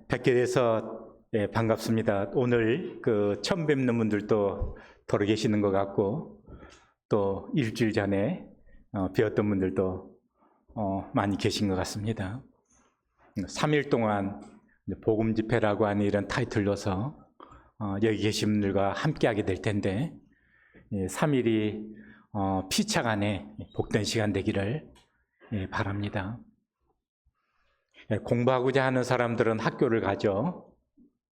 뵙게 돼서 반갑습니다. 오늘 처음 뵙는 분들도 더러 계시는 것 같고, 또 일주일 전에 뵈었던 분들도 많이 계신 것 같습니다. 3일 동안 복음 집회라고 하는 이런 타이틀로서 여기 계신 분들과 함께하게 될 텐데, 3일이 피차간에 복된 시간 되기를 바랍니다. 공부하고자 하는 사람들은 학교를 가죠.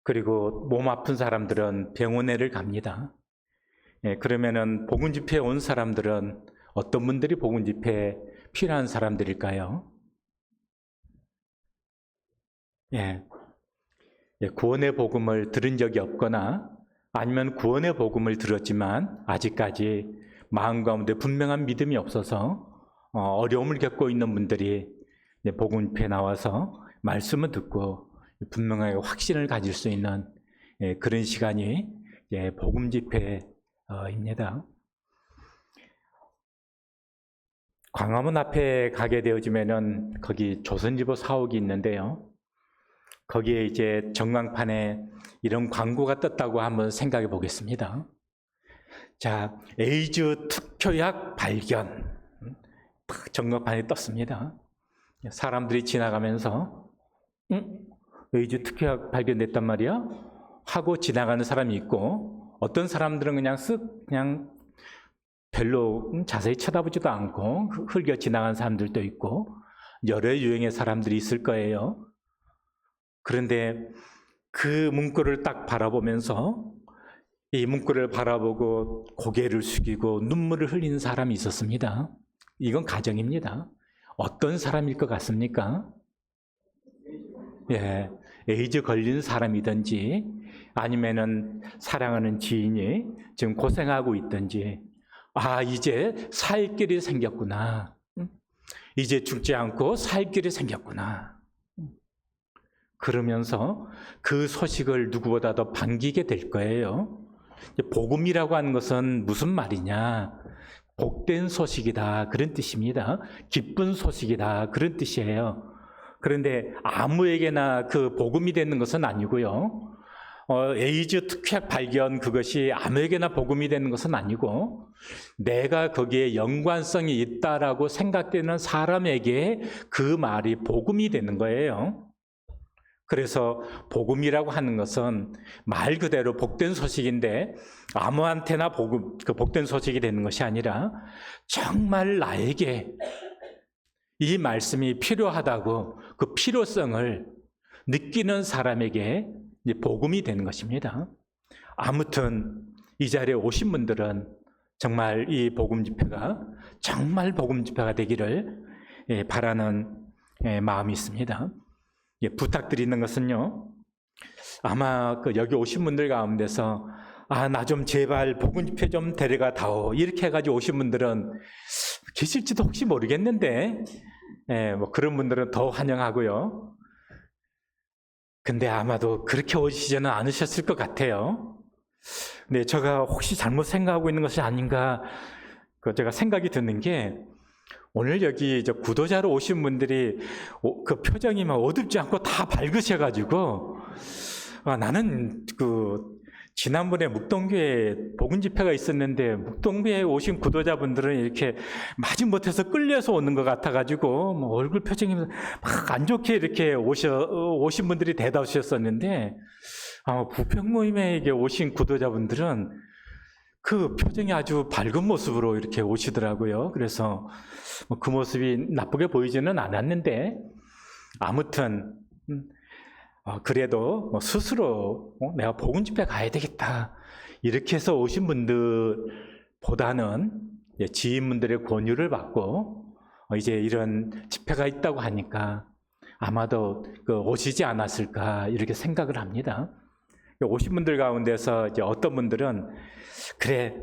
그리고 몸 아픈 사람들은 병원에를 갑니다. 그러면은 복음 집회에 온 사람들은 어떤 분들이 복음 집회에 필요한 사람들일까요? 구원의 복음을 들은 적이 없거나 아니면 구원의 복음을 들었지만 아직까지 마음 가운데 분명한 믿음이 없어서 어려움을 겪고 있는 분들이 복음 집회에 나와서 말씀을 듣고 분명하게 확신을 가질 수 있는 그런 시간이 복음 집회입니다. 광화문 앞에 가게 되어지면은 거기 조선일보 사옥이 있는데요. 거기에 이제 전광판에 이런 광고가 떴다고 한번 생각해 보겠습니다. 자, 에이즈 특효약 발견. 전광판에 떴습니다. 사람들이 지나가면서 에이즈 특효약 발견됐단 말이야? 하고 지나가는 사람이 있고, 어떤 사람들은 그냥 별로 자세히 쳐다보지도 않고 흘겨 지나가는 사람들도 있고, 여러 유형의 사람들이 있을 거예요. 그런데 그 문구를 딱 바라보면서 이 문구를 바라보고 고개를 숙이고 눈물을 흘리는 사람이 있었습니다. 이건 가정입니다. 어떤 사람일 것 같습니까? 에이즈 걸린 사람이든지 아니면은 사랑하는 지인이 지금 고생하고 있든지, 이제 살 길이 생겼구나. 이제 죽지 않고 살 길이 생겼구나. 그러면서 그 소식을 누구보다 더 반기게 될 거예요. 복음이라고 하는 것은 무슨 말이냐? 복된 소식이다, 그런 뜻입니다. 기쁜 소식이다, 그런 뜻이에요. 그런데 아무에게나 그 복음이 되는 것은 아니고요. 에이즈 특효약 발견, 그것이 아무에게나 복음이 되는 것은 아니고, 내가 거기에 연관성이 있다라고 생각되는 사람에게 그 말이 복음이 되는 거예요. 그래서 복음이라고 하는 것은 말 그대로 복된 소식인데, 아무한테나 복된 소식이 되는 것이 아니라 정말 나에게 이 말씀이 필요하다고 그 필요성을 느끼는 사람에게 복음이 되는 것입니다. 아무튼 이 자리에 오신 분들은 정말 이 복음 집회가 정말 복음 집회가 되기를 바라는 마음이 있습니다. 부탁드리는 것은요, 아마 여기 오신 분들 가운데서 나 좀 제발 복음 집회 좀 데려가 다오, 이렇게 해가지고 오신 분들은 계실지도 혹시 모르겠는데, 그런 분들은 더 환영하고요. 근데 아마도 그렇게 오시지는 않으셨을 것 같아요. 네, 제가 혹시 잘못 생각하고 있는 것이 아닌가, 제가 생각이 드는 게, 오늘 여기 구도자로 오신 분들이 그 표정이 막 어둡지 않고 다 밝으셔가지고, 나는 지난번에 묵동교에 복음 집회가 있었는데 묵동교에 오신 구도자분들은 이렇게 마지못해서 끌려서 오는 것 같아가지고 얼굴 표정이 막 안 좋게 이렇게 오신 분들이 대다수였었는데, 부평 모임에 오신 구도자분들은 그 표정이 아주 밝은 모습으로 이렇게 오시더라고요. 그래서 그 모습이 나쁘게 보이지는 않았는데, 아무튼 그래도 스스로 내가 복음 집회 가야 되겠다, 이렇게 해서 오신 분들보다는 지인분들의 권유를 받고 이제 이런 집회가 있다고 하니까 아마도 오시지 않았을까, 이렇게 생각을 합니다. 오신 분들 가운데서 이제 어떤 분들은 그래,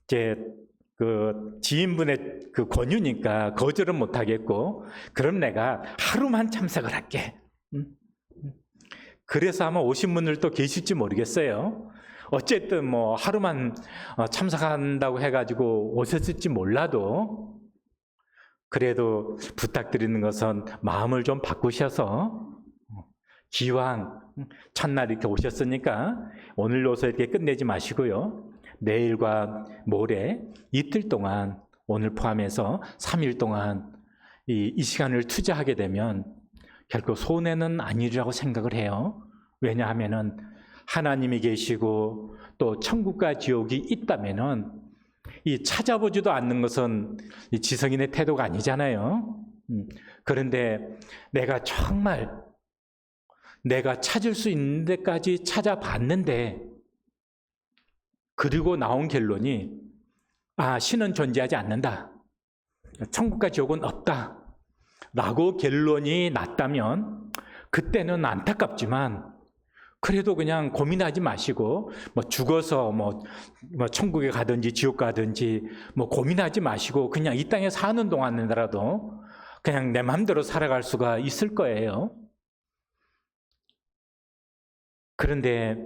이제 지인분의 권유니까 거절은 못 하겠고, 그럼 내가 하루만 참석을 할게. 그래서 아마 오신 분들도 계실지 모르겠어요. 어쨌든 하루만 참석한다고 해가지고 오셨을지 몰라도, 그래도 부탁드리는 것은 마음을 좀 바꾸셔서 기왕 첫날 이렇게 오셨으니까 오늘로서 이렇게 끝내지 마시고요. 내일과 모레 이틀 동안, 오늘 포함해서 3일 동안 이 시간을 투자하게 되면 결코 손해는 아니라고 생각을 해요. 왜냐하면은 하나님이 계시고 또 천국과 지옥이 있다면은 이 찾아보지도 않는 것은 이 지성인의 태도가 아니잖아요. 그런데 내가 정말 내가 찾을 수 있는 데까지 찾아봤는데 그리고 나온 결론이 신은 존재하지 않는다. 천국과 지옥은 없다. 라고 결론이 났다면 그때는 안타깝지만 그래도 그냥 고민하지 마시고 죽어서 천국에 가든지 지옥 가든지 고민하지 마시고 그냥 이 땅에 사는 동안이라도 그냥 내 마음대로 살아갈 수가 있을 거예요. 그런데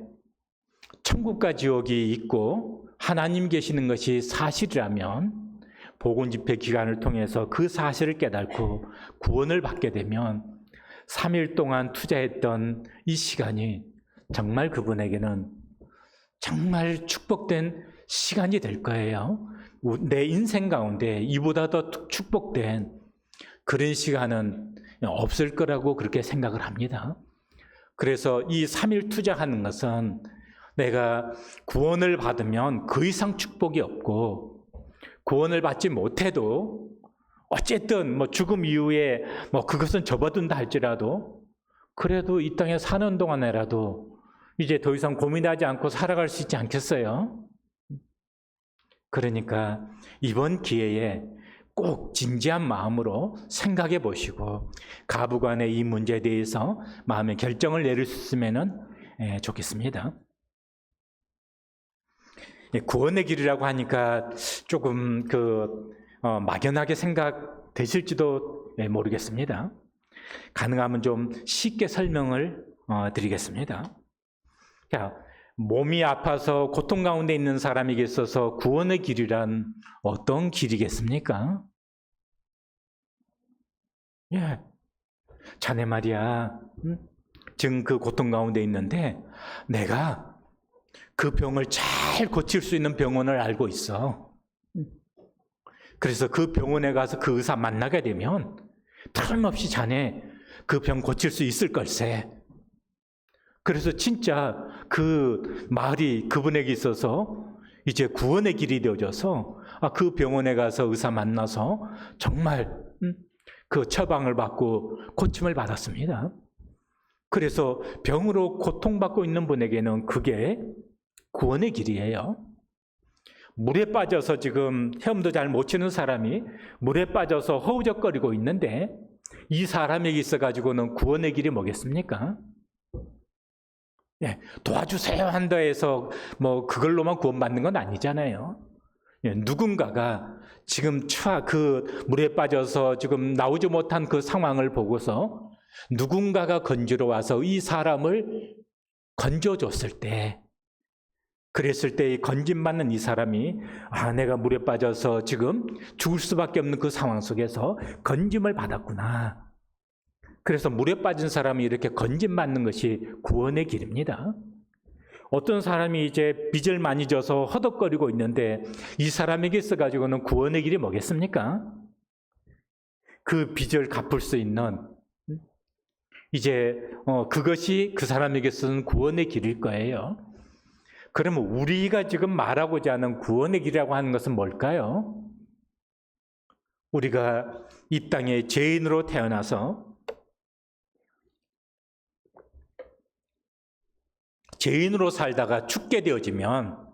천국과 지옥이 있고 하나님 계시는 것이 사실이라면 복음 집회 기간을 통해서 그 사실을 깨닫고 구원을 받게 되면 3일 동안 투자했던 이 시간이 정말 그분에게는 정말 축복된 시간이 될 거예요. 내 인생 가운데 이보다 더 축복된 그런 시간은 없을 거라고 그렇게 생각을 합니다. 그래서 이 3일 투자하는 것은 내가 구원을 받으면 그 이상 축복이 없고 구원을 받지 못해도 어쨌든 죽음 이후에 그것은 접어둔다 할지라도 그래도 이 땅에 사는 동안에라도 이제 더 이상 고민하지 않고 살아갈 수 있지 않겠어요? 그러니까 이번 기회에 꼭 진지한 마음으로 생각해 보시고 가부간의 이 문제에 대해서 마음의 결정을 내릴 수 있으면 좋겠습니다. 구원의 길이라고 하니까 조금 막연하게 생각되실지도 모르겠습니다. 가능하면 좀 쉽게 설명을 드리겠습니다. 자, 몸이 아파서 고통 가운데 있는 사람에게 있어서 구원의 길이란 어떤 길이겠습니까? 자네 말이야, 지금 그 고통 가운데 있는데 내가 그 병을 잘 고칠 수 있는 병원을 알고 있어. 그래서 그 병원에 가서 그 의사 만나게 되면 틀림없이 자네 그 병 고칠 수 있을 걸세. 그래서 진짜 그 말이 그분에게 있어서 이제 구원의 길이 되어져서 그 병원에 가서 의사 만나서 정말 그 처방을 받고 고침을 받았습니다. 그래서 병으로 고통받고 있는 분에게는 그게 구원의 길이에요. 물에 빠져서 지금 헤엄도 잘 못 치는 사람이 물에 빠져서 허우적거리고 있는데 이 사람에게 있어가지고는 구원의 길이 뭐겠습니까? 도와주세요 한다 해서 그걸로만 구원받는 건 아니잖아요. 누군가가 지금 그 물에 빠져서 지금 나오지 못한 그 상황을 보고서 누군가가 건지러 와서 이 사람을 건져줬을 때, 그랬을 때 이 건짐받는 이 사람이 내가 물에 빠져서 지금 죽을 수밖에 없는 그 상황 속에서 건짐을 받았구나. 그래서 물에 빠진 사람이 이렇게 건짐받는 것이 구원의 길입니다. 어떤 사람이 이제 빚을 많이 져서 허덕거리고 있는데 이 사람에게 있어가지고는 구원의 길이 뭐겠습니까? 그 빚을 갚을 수 있는 이제 그것이 그 사람에게서는 구원의 길일 거예요. 그러면 우리가 지금 말하고자 하는 구원의 길이라고 하는 것은 뭘까요? 우리가 이 땅에 죄인으로 태어나서 죄인으로 살다가 죽게 되어지면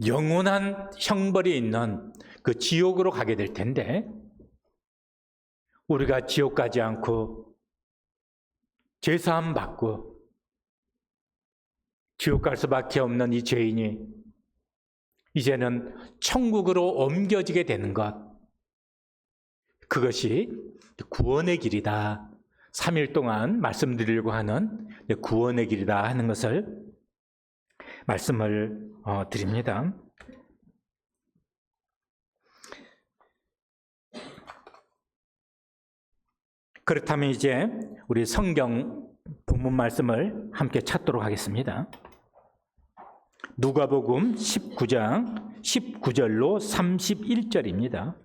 영원한 형벌이 있는 그 지옥으로 가게 될 텐데 우리가 지옥 가지 않고 죄사함 받고 지옥 갈 수밖에 없는 이 죄인이 이제는 천국으로 옮겨지게 되는 것, 그것이 구원의 길이다. 3일 동안 말씀드리려고 하는 구원의 길이다 하는 것을 말씀을 드립니다. 그렇다면 이제 우리 성경 본문 말씀을 함께 찾도록 하겠습니다. 누가복음 19장 19절로 31절입니다.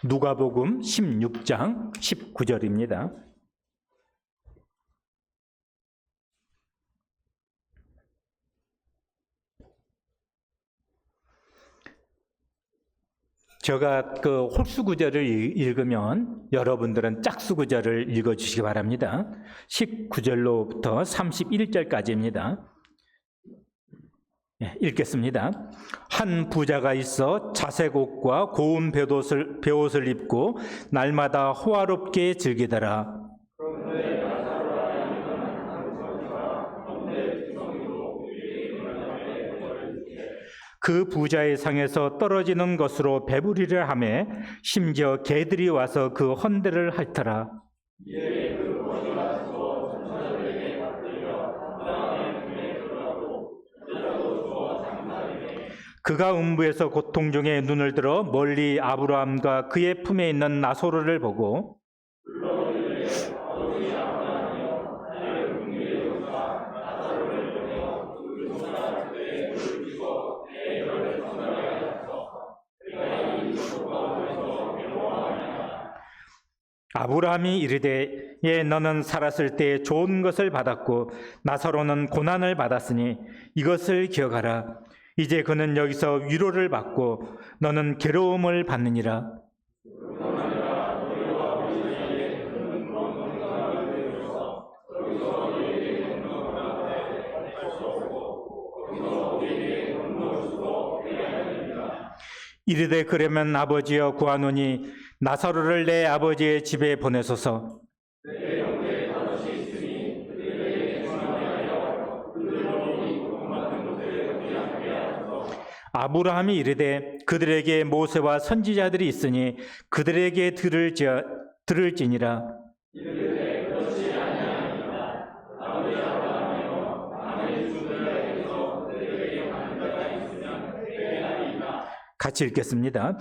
누가복음 16장 19절입니다. 제가 그 홀수구절을 읽으면 여러분들은 짝수구절을 읽어주시기 바랍니다. 19절로부터 31절까지입니다. 읽겠습니다. 한 부자가 있어 자색 옷과 고운 베옷을 입고 날마다 호화롭게 즐기더라. 그 부자의 상에서 떨어지는 것으로 배부리를 하매 심지어 개들이 와서 그 헌대를 핥더라. 그가 음부에서 고통 중에 눈을 들어 멀리 아브라함과 그의 품에 있는 나사로를 보고 아브라함이 이르되 너는 살았을 때 좋은 것을 받았고 나사로는 고난을 받았으니 이것을 기억하라. 이제 그는 여기서 위로를 받고 너는 괴로움을 받느니라. 이르되 그러면 아버지여 구하노니 나사로를 내 아버지의 집에 보내소서. 아브라함이 이르되 그들에게 모세와 선지자들이 있으니 그들에게 들을지니라. 같이 읽겠습니다.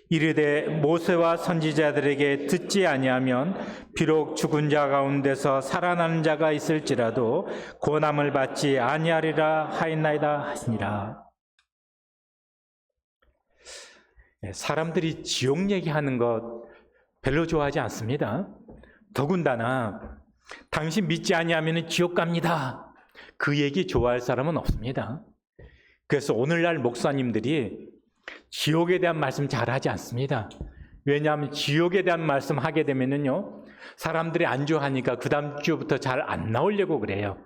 이르되 모세와 선지자들에게 듣지 아니하면 비록 죽은 자 가운데서 살아나는 자가 있을지라도 고난을 받지 아니하리라 하였나이다 하시니라. 사람들이 지옥 얘기하는 것 별로 좋아하지 않습니다. 더군다나 당신 믿지 아니하면 지옥 갑니다. 그 얘기 좋아할 사람은 없습니다. 그래서 오늘날 목사님들이 지옥에 대한 말씀 잘하지 않습니다. 왜냐하면 지옥에 대한 말씀 하게 되면요 사람들이 안 좋아하니까 그 다음 주부터 잘 안 나오려고 그래요.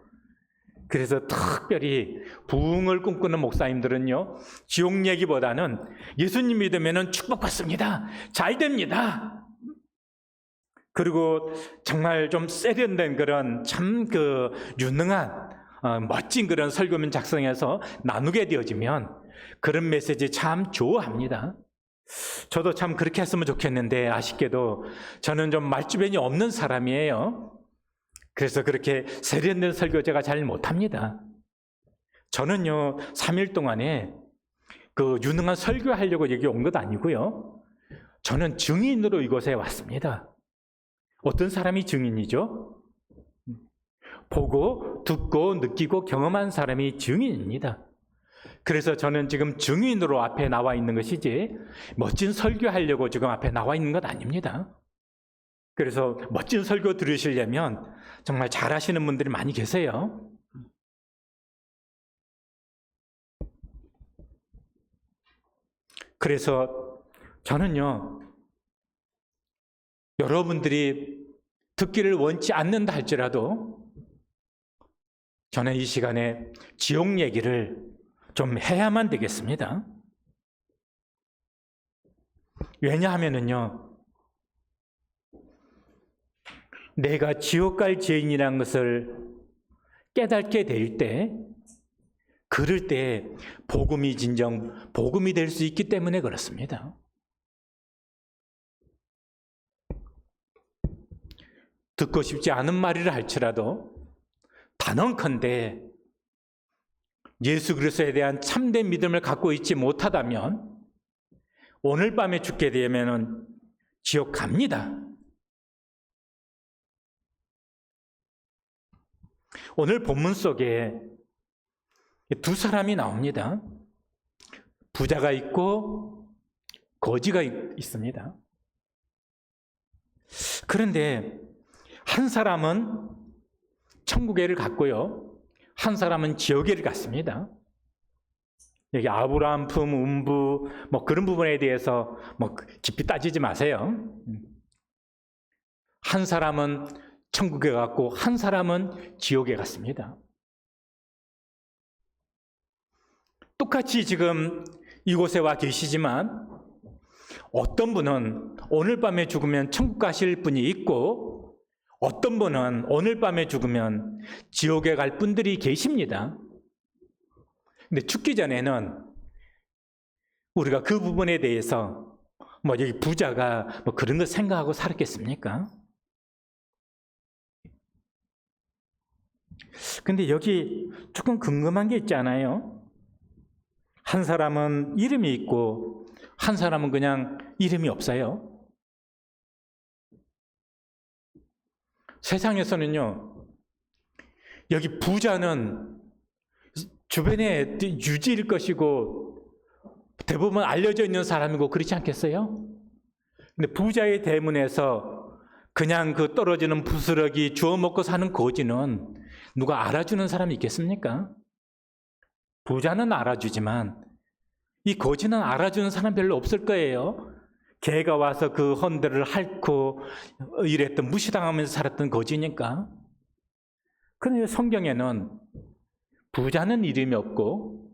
그래서 특별히 부흥을 꿈꾸는 목사님들은요 지옥 얘기보다는 예수님 믿으면 축복받습니다. 잘 됩니다. 그리고 정말 좀 세련된 그런 참 그 유능한 멋진 그런 설교문 작성해서 나누게 되어지면 그런 메시지 참 좋아합니다. 저도 참 그렇게 했으면 좋겠는데 아쉽게도 저는 좀 말주변이 없는 사람이에요. 그래서 그렇게 세련된 설교 제가 잘 못합니다. 저는요 3일 동안에 그 유능한 설교하려고 여기 온 것 아니고요. 저는 증인으로 이곳에 왔습니다. 어떤 사람이 증인이죠? 보고 듣고 느끼고 경험한 사람이 증인입니다. 그래서 저는 지금 증인으로 앞에 나와 있는 것이지 멋진 설교하려고 지금 앞에 나와 있는 것 아닙니다. 그래서 멋진 설교 들으시려면 정말 잘하시는 분들이 많이 계세요. 그래서 저는요 여러분들이 듣기를 원치 않는다 할지라도 저는 이 시간에 지옥 얘기를 좀 해야만 되겠습니다. 왜냐하면은요 내가 지옥 갈 죄인이라는 것을 깨닫게 될 때 그럴 때 복음이 진정 복음이 될 수 있기 때문에 그렇습니다. 듣고 싶지 않은 말이라 할지라도 단언컨대 예수 그리스도에 대한 참된 믿음을 갖고 있지 못하다면 오늘 밤에 죽게 되면 지옥 갑니다. 오늘 본문 속에 두 사람이 나옵니다. 부자가 있고 거지가 있습니다. 그런데 한 사람은 천국에를 갔고요, 한 사람은 지옥에를 갔습니다. 여기 아브라함 품, 음부 뭐 그런 부분에 대해서 뭐 깊이 따지지 마세요. 한 사람은 천국에 갔고 한 사람은 지옥에 갔습니다. 똑같이 지금 이곳에 와 계시지만 어떤 분은 오늘 밤에 죽으면 천국 가실 분이 있고 어떤 분은 오늘 밤에 죽으면 지옥에 갈 분들이 계십니다. 근데 죽기 전에는 우리가 그 부분에 대해서 뭐 여기 부자가 뭐 그런 거 생각하고 살았겠습니까? 근데 여기 조금 궁금한 게 있잖아요. 한 사람은 이름이 있고 한 사람은 그냥 이름이 없어요. 세상에서는요, 여기 부자는 주변에 유지일 것이고 대부분 알려져 있는 사람이고 그렇지 않겠어요? 근데 부자의 대문에서 그냥 그 떨어지는 부스러기 주워 먹고 사는 거지는 누가 알아주는 사람이 있겠습니까? 부자는 알아주지만 이 거지는 알아주는 사람 별로 없을 거예요. 개가 와서 그 헌들을 핥고 이랬던, 무시당하면서 살았던 거지니까. 그런데 성경에는 부자는 이름이 없고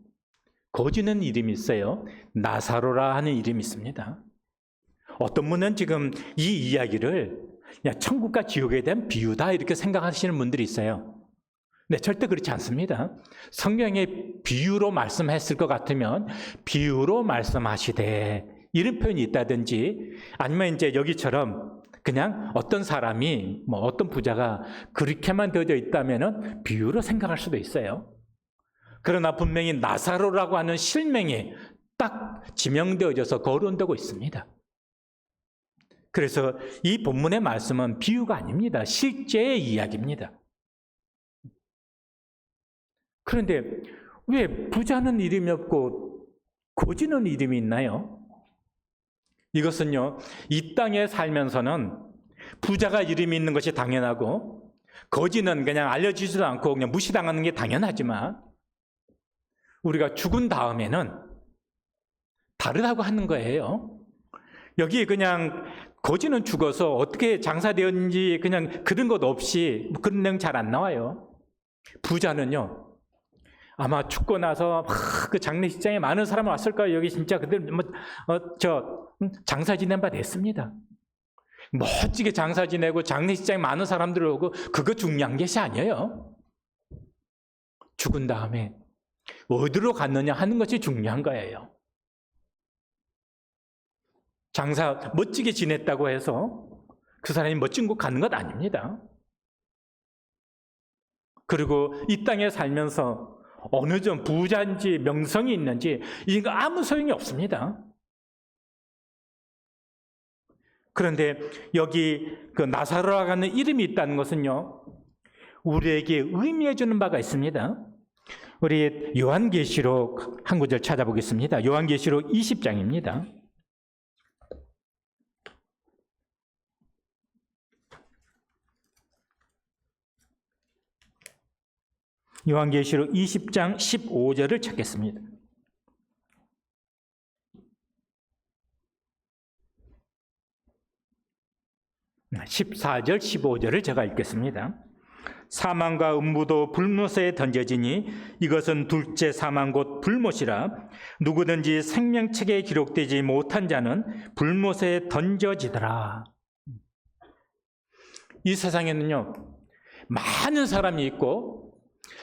거지는 이름이 있어요. 나사로라 하는 이름이 있습니다. 어떤 분은 지금 이 이야기를 천국과 지옥에 대한 비유다 이렇게 생각하시는 분들이 있어요. 네, 절대 그렇지 않습니다. 성경에 비유로 말씀했을 것 같으면 비유로 말씀하시되 이런 표현이 있다든지, 아니면 이제 여기처럼 그냥 어떤 사람이 뭐 어떤 부자가 그렇게만 되어져 있다면은 비유로 생각할 수도 있어요. 그러나 분명히 나사로라고 하는 실명이 딱 지명되어져서 거론되고 있습니다. 그래서 이 본문의 말씀은 비유가 아닙니다. 실제의 이야기입니다. 그런데 왜 부자는 이름이 없고 거지는 이름이 있나요? 이것은요, 이 땅에 살면서는 부자가 이름이 있는 것이 당연하고 거지는 그냥 알려지지도 않고 그냥 무시당하는 게 당연하지만 우리가 죽은 다음에는 다르다고 하는 거예요. 여기 그냥 거지는 죽어서 어떻게 장사되었는지 그냥 그런 것 없이 그런 내용 잘 안 나와요. 부자는요, 아마 죽고 나서 그 장례식장에 많은 사람이 왔을 거예요. 여기 진짜 그들 장사 지낸 바 됐습니다. 멋지게 장사 지내고 장례식장에 많은 사람들 오고 그거 중요한 것이 아니에요. 죽은 다음에 어디로 갔느냐 하는 것이 중요한 거예요. 장사 멋지게 지냈다고 해서 그 사람이 멋진 곳 가는 것 아닙니다. 그리고 이 땅에 살면서 어느 정 부자인지 명성이 있는지 이거 아무 소용이 없습니다. 그런데 여기 그 나사로라고 하는 이름이 있다는 것은요, 우리에게 의미해 주는 바가 있습니다. 우리 요한계시록 한 구절 찾아보겠습니다. 요한계시록 20장입니다. 요한계시록 20장 15절을 찾겠습니다. 14절, 15절을 제가 읽겠습니다. 사망과 음부도 불못에 던져지니 이것은 둘째 사망 곧 불못이라. 누구든지 생명책에 기록되지 못한 자는 불못에 던져지더라. 이 세상에는요, 많은 사람이 있고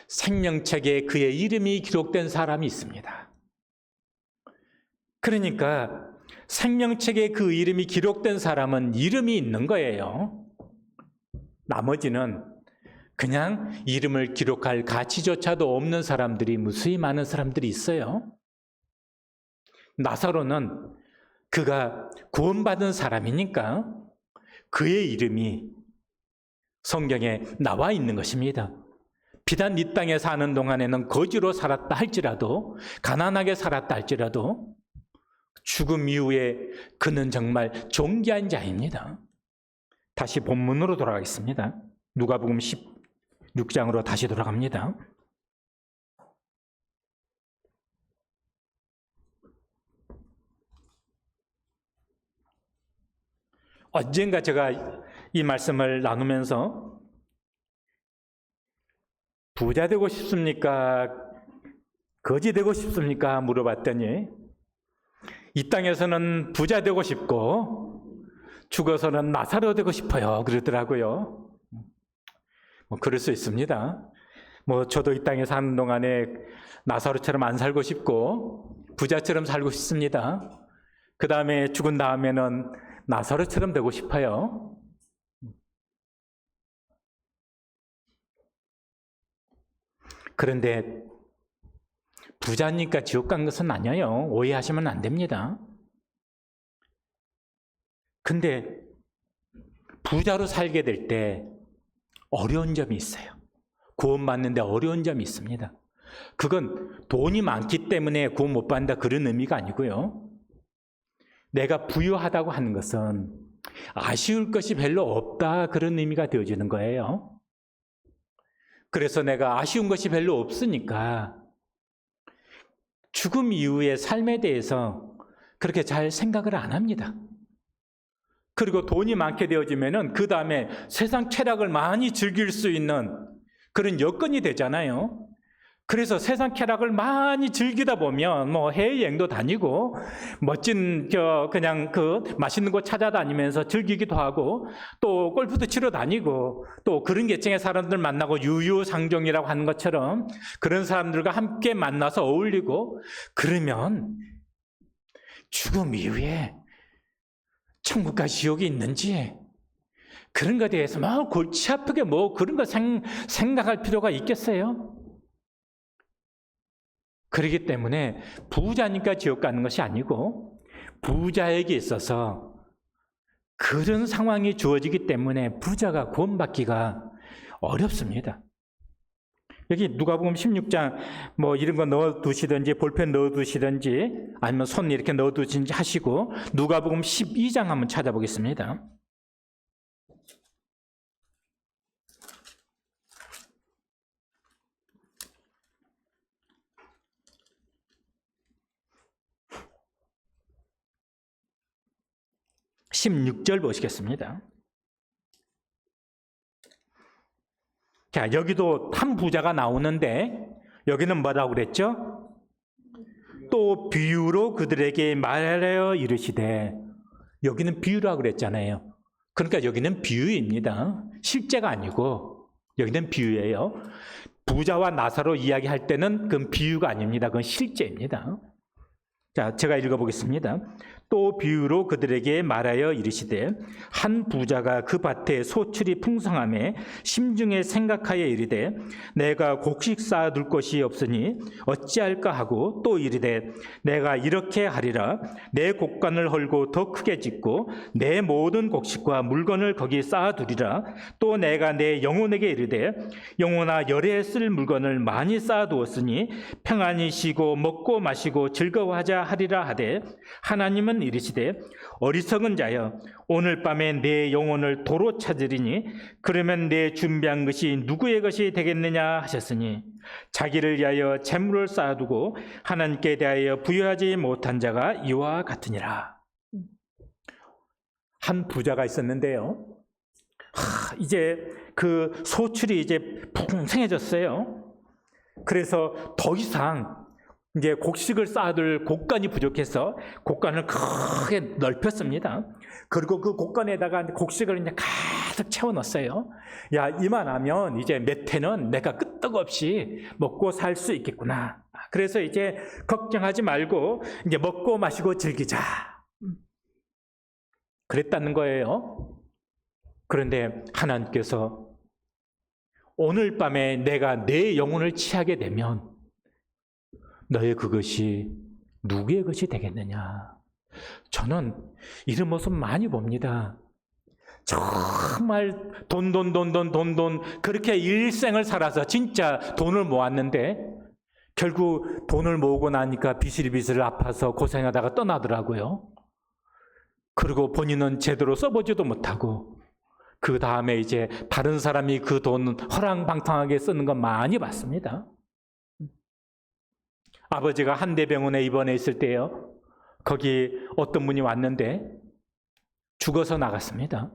생명책에 그의 이름이 기록된 사람이 있습니다. 그러니까 생명책에 그 이름이 기록된 사람은 이름이 있는 거예요. 나머지는 그냥 이름을 기록할 가치조차도 없는 사람들이 무수히 많은 사람들이 있어요. 나사로는 그가 구원받은 사람이니까 그의 이름이 성경에 나와 있는 것입니다. 비단 이 땅에 사는 동안에는 거지로 살았다 할지라도, 가난하게 살았다 할지라도 죽음 이후에 그는 정말 존귀한 자입니다. 다시 본문으로 돌아가겠습니다. 누가복음 16장으로 다시 돌아갑니다. 언젠가 제가 이 말씀을 나누면서 부자 되고 싶습니까? 거지 되고 싶습니까? 물어봤더니 이 땅에서는 부자 되고 싶고 죽어서는 나사로 되고 싶어요. 그러더라고요. 그럴 수 있습니다. 저도 이 땅에 사는 동안에 나사로처럼 안 살고 싶고 부자처럼 살고 싶습니다. 그 다음에 죽은 다음에는 나사로처럼 되고 싶어요. 그런데 부자니까 지옥 간 것은 아니에요. 오해하시면 안 됩니다. 근데 부자로 살게 될 때 어려운 점이 있어요. 구원받는데 어려운 점이 있습니다. 그건 돈이 많기 때문에 구원 못 받는다 그런 의미가 아니고요. 내가 부유하다고 하는 것은 아쉬울 것이 별로 없다 그런 의미가 되어지는 거예요. 그래서 내가 아쉬운 것이 별로 없으니까 죽음 이후의 삶에 대해서 그렇게 잘 생각을 안 합니다. 그리고 돈이 많게 되어지면은 그 다음에 세상 쾌락을 많이 즐길 수 있는 그런 여건이 되잖아요. 그래서 세상 쾌락을 많이 즐기다 보면 해외여행도 다니고 멋진 그냥 맛있는 곳 찾아다니면서 즐기기도 하고 또 골프도 치러 다니고 또 그런 계층의 사람들 만나고 유유상종이라고 하는 것처럼 그런 사람들과 함께 만나서 어울리고 그러면 죽음 이후에 천국과 지옥이 있는지 그런 것에 대해서 골치 아프게 그런 거 생각할 필요가 있겠어요? 그렇기 때문에 부자니까 지옥 가는 것이 아니고 부자에게 있어서 그런 상황이 주어지기 때문에 부자가 구원받기가 어렵습니다. 여기 누가복음 16장 이런 거 넣어두시든지 볼펜 넣어두시든지 아니면 손 이렇게 넣어두시든지 하시고 누가복음 12장 한번 찾아보겠습니다. (16절) 보시겠습니다. 자, 여기도 한 부자가 나오는데 여기는 뭐라고 그랬죠? 또 비유로 그들에게 말하여 이르시되, 여기는 비유라고 그랬잖아요. 그러니까 여기는 비유입니다. 실제가 아니고 여기는 비유예요. 부자와 나사로 이야기할 때는 그건 비유가 아닙니다. 그건 실제입니다. 자, 제가 읽어보겠습니다. 또 비유로 그들에게 말하여 이르시되, 한 부자가 그 밭에 소출이 풍성함에 심중에 생각하여 이르되, 내가 곡식 쌓아둘 곳이 없으니 어찌할까 하고 또 이르되, 내가 이렇게 하리라. 내 곡간을 헐고 더 크게 짓고 내 모든 곡식과 물건을 거기 쌓아두리라. 또 내가 내 영혼에게 이르되, 영혼아, 열에 쓸 물건을 많이 쌓아두었으니 평안히 쉬고 먹고 마시고 즐거워하자 하리라 하되, 하나님은 이르시되, 어리석은 자여, 오늘 밤에 내 영혼을 도로 찾으리니 그러면 내 준비한 것이 누구의 것이 되겠느냐 하셨으니, 자기를 위하여 재물을 쌓아두고 하나님께 대하여 부여하지 못한 자가 이와 같으니라. 한 부자가 있었는데요, 이제 그 소출이 이제 풍성해졌어요. 그래서 더 이상 이제 곡식을 쌓아둘 곡간이 부족해서 곡간을 크게 넓혔습니다. 그리고 그 곡간에다가 곡식을 이제 가득 채워 넣었어요. 야, 이만하면 이제 몇 해는 내가 끄떡없이 먹고 살 수 있겠구나. 그래서 이제 걱정하지 말고 이제 먹고 마시고 즐기자. 그랬다는 거예요. 그런데 하나님께서 오늘 밤에 내가 내 영혼을 취하게 되면 너의 그것이 누구의 것이 되겠느냐? 저는 이런 모습 많이 봅니다. 정말 돈 그렇게 일생을 살아서 진짜 돈을 모았는데 결국 돈을 모으고 나니까 비실비실 아파서 고생하다가 떠나더라고요. 그리고 본인은 제대로 써보지도 못하고 그 다음에 이제 다른 사람이 그 돈 허랑방탕하게 쓰는 거 많이 봤습니다. 아버지가 한대병원에 입원해 있을 때요. 거기 어떤 분이 왔는데 죽어서 나갔습니다.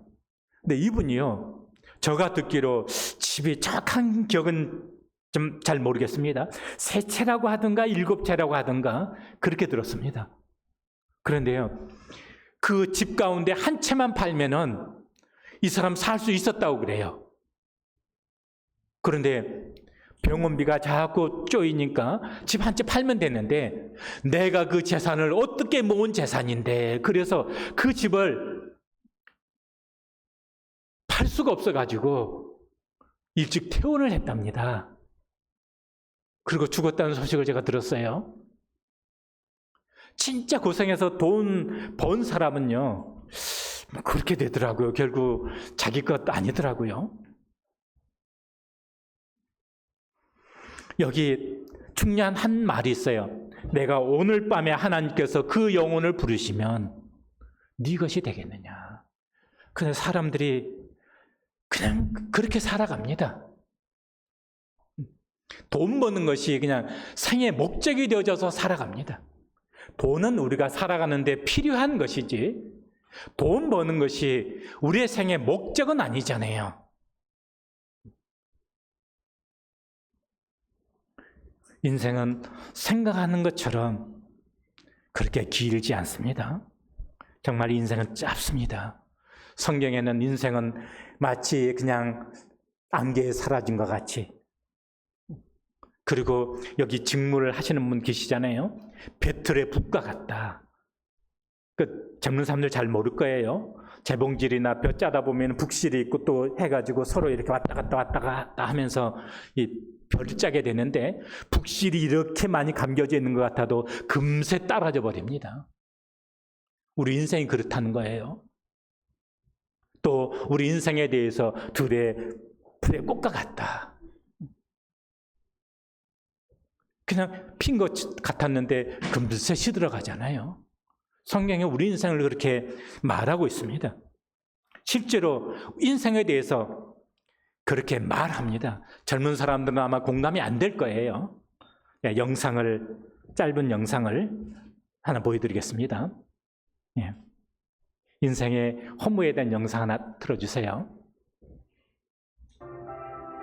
근데 이분이요. 제가 듣기로 집이 정확한 기억은 좀 잘 모르겠습니다. 3채라고 하든가 7채라고 하든가 그렇게 들었습니다. 그런데요. 그 집 가운데 한 채만 팔면은 이 사람 살 수 있었다고 그래요. 그런데 병원비가 자꾸 쪼이니까 집 한 채 팔면 되는데 내가 그 재산을 어떻게 모은 재산인데 그래서 그 집을 팔 수가 없어가지고 일찍 퇴원을 했답니다. 그리고 죽었다는 소식을 제가 들었어요. 진짜 고생해서 돈 번 사람은요 그렇게 되더라고요. 결국 자기 것 아니더라고요. 여기 중요한 한 말이 있어요. 내가 오늘 밤에 하나님께서 그 영혼을 부르시면 네 것이 되겠느냐. 그냥 사람들이 그냥 그렇게 살아갑니다. 돈 버는 것이 그냥 생의 목적이 되어져서 살아갑니다. 돈은 우리가 살아가는데 필요한 것이지 돈 버는 것이 우리의 생의 목적은 아니잖아요. 인생은 생각하는 것처럼 그렇게 길지 않습니다. 정말 인생은 짧습니다. 성경에는 인생은 마치 그냥 안개에 사라진 것 같이, 그리고 여기 직무를 하시는 분 계시잖아요. 배틀의 붓과 같다. 그 젊은 사람들 잘 모를 거예요. 재봉질이나 벼 짜다 보면 북실이 있고 또 해가지고 서로 이렇게 왔다 갔다 하면서 이 벼를 짜게 되는데 북실이 이렇게 많이 감겨져 있는 것 같아도 금세 따라져 버립니다. 우리 인생이 그렇다는 거예요. 또 우리 인생에 대해서 둘의 불의 꽃과 같다. 그냥 핀 것 같았는데 금세 시들어가잖아요. 성경에 우리 인생을 그렇게 말하고 있습니다. 실제로 인생에 대해서 그렇게 말합니다. 젊은 사람들은 아마 공감이 안 될 거예요. 짧은 영상을 하나 보여드리겠습니다. 예. 인생의 허무에 대한 영상 하나 틀어주세요.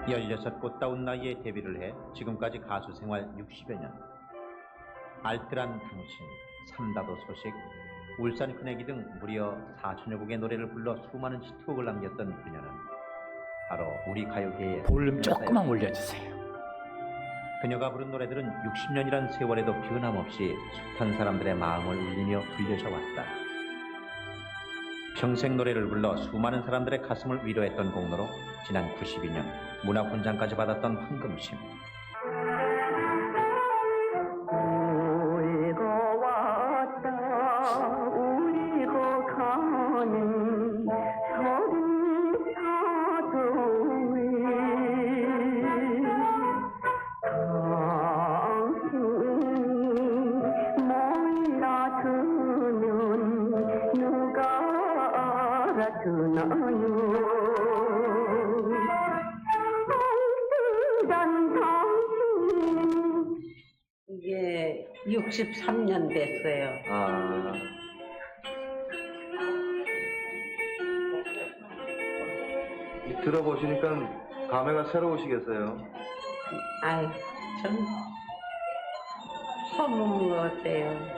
16 꽃다운 나이에 데뷔를 해 지금까지 가수 생활 60여 년. 알뜰한 당신, 삼다도 소식, 울산 큰애기 등 무려 4천여 곡의 노래를 불러 수많은 히트곡을 남겼던 그녀는 바로 우리 가요계의 볼륨 조금만 올려주세요. 그녀가 부른 노래들은 60년이란 세월에도 변함없이 숱한 사람들의 마음을 울리며 들려져 왔다. 평생 노래를 불러 수많은 사람들의 가슴을 위로했던 공로로 지난 92년 문화훈장까지 받았던 황금심. 울고 왔다 울고 가는 서린 사도에 당신 몰라주면 누가 알아주나요. 이게 63년 됐어요. 들어보시니까 감회가 새로우시겠어요? 아이, 좀 허무한 것 같아요.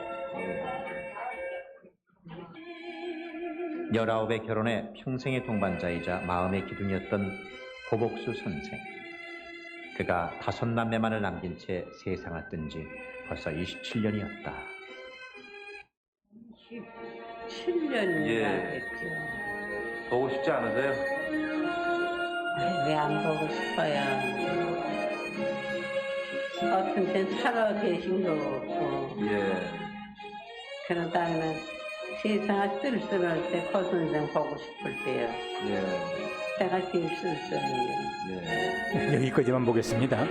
19에 결혼해 평생의 동반자이자 마음의 기둥이었던 고복수 선생. 그가 5남매만을 남긴 채 세상을 뜬 지 벌써 27년이었다. 7년이나 예. 됐죠. 보고 싶지 않으세요? 왜 안 보고 싶어요. 어떤 땐 살아 계신 거 같고 예. 그러다가는 세상이 쓸쓸할 때 허선생 보고 싶을 때요. 예. 때가 제일 쓸쓸해요. 예. 여기까지만 보겠습니다.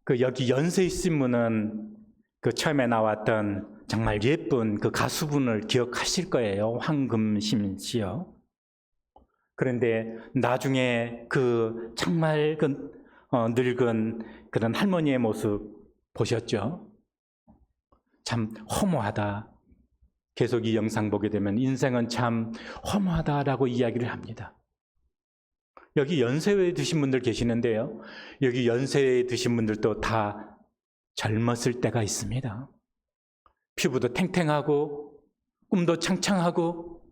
그 여기 연세의 신문은 그 처음에 나왔던 정말 예쁜 그 가수분을 기억하실 거예요. 황금심 씨요. 그런데 나중에 그 정말 그 늙은 그런 할머니의 모습 보셨죠? 참 허무하다. 계속 이 영상 보게 되면 인생은 참 허무하다라고 이야기를 합니다. 여기 연세에 드신 분들 계시는데요. 여기 연세에 드신 분들도 다 젊었을 때가 있습니다. 피부도 탱탱하고 꿈도 창창하고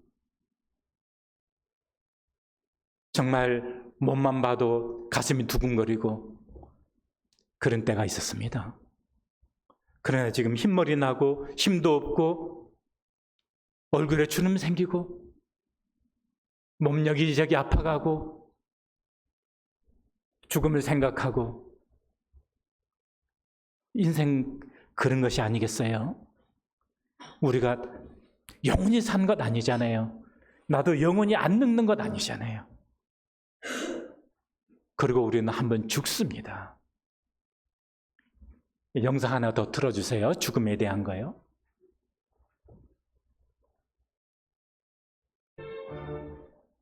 정말 몸만 봐도 가슴이 두근거리고 그런 때가 있었습니다. 그러나 지금 흰머리 나고 힘도 없고 얼굴에 주름 생기고 몸 여기저기 아파가고 죽음을 생각하고 인생 그런 것이 아니겠어요? 우리가 영원히 사는 것 아니잖아요. 나도 영원히 안 늙는 것 아니잖아요. 그리고 우리는 한번 죽습니다. 영상 하나 더 틀어주세요. 죽음에 대한 거요.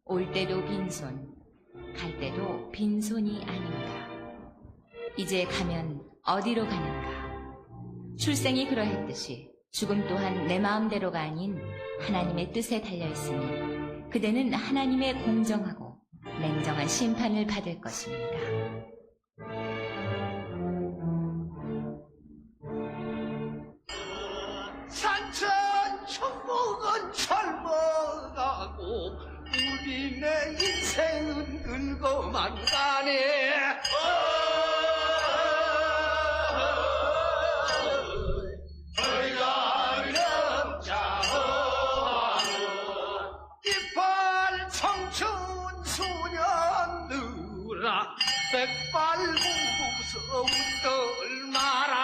올 때도 빈손, 갈 때도 빈손이 아닌가. 이제 가면 어디로 가는가. 출생이 그러했듯이 죽음 또한 내 마음대로가 아닌 하나님의 뜻에 달려있으니 그대는 하나님의 공정하고 냉정한 심판을 받을 것입니다. 산천 천국은 젊어가고 우리네 인생은 늙어만 가네. 이빨 청춘 소년들아 백발공부서운들 마라.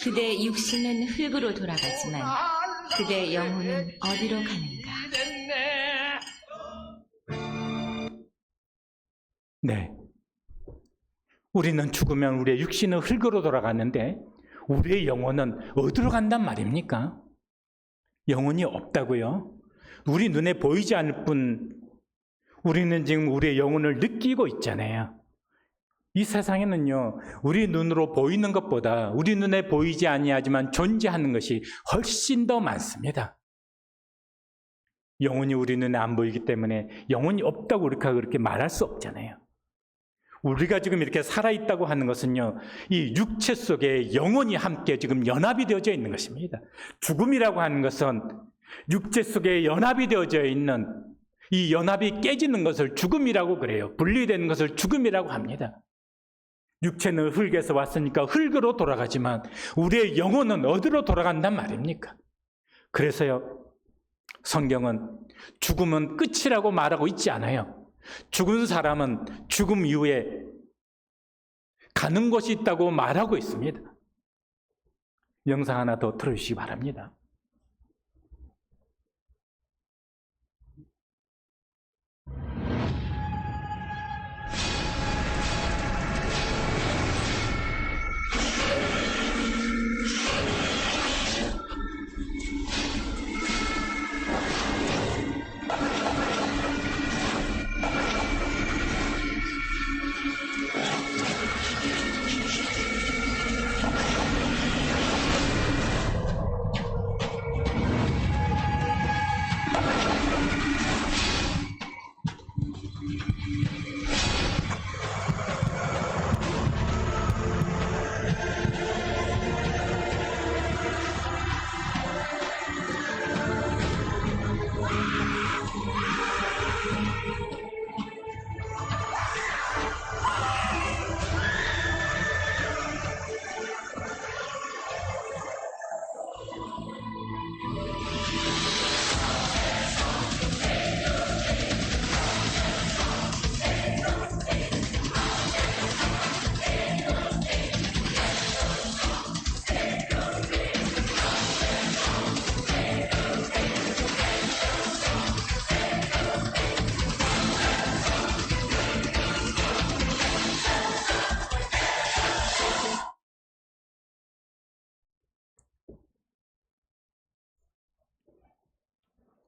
그대 육신은 흙으로 돌아가지만 그대 영혼은 어디로 가는가. 네. 우리는 죽으면 우리의 육신은 흙으로 돌아가는데 우리의 영혼은 어디로 간단 말입니까? 영혼이 없다고요? 우리 눈에 보이지 않을 뿐 우리는 지금 우리의 영혼을 느끼고 있잖아요. 이 세상에는요, 우리 눈으로 보이는 것보다 우리 눈에 보이지 아니하지만 존재하는 것이 훨씬 더 많습니다. 영혼이 우리 눈에 안 보이기 때문에 영혼이 없다고 그렇게 말할 수 없잖아요. 우리가 지금 이렇게 살아있다고 하는 것은요, 이 육체 속에 영혼이 함께 지금 연합이 되어져 있는 것입니다. 죽음이라고 하는 것은 육체 속에 연합이 되어져 있는 이 연합이 깨지는 것을 죽음이라고 그래요. 분리되는 것을 죽음이라고 합니다. 육체는 흙에서 왔으니까 흙으로 돌아가지만 우리의 영혼은 어디로 돌아간단 말입니까? 그래서요, 성경은 죽음은 끝이라고 말하고 있지 않아요. 죽은 사람은 죽음 이후에 가는 곳이 있다고 말하고 있습니다. 영상 하나 더 틀어주시기 바랍니다.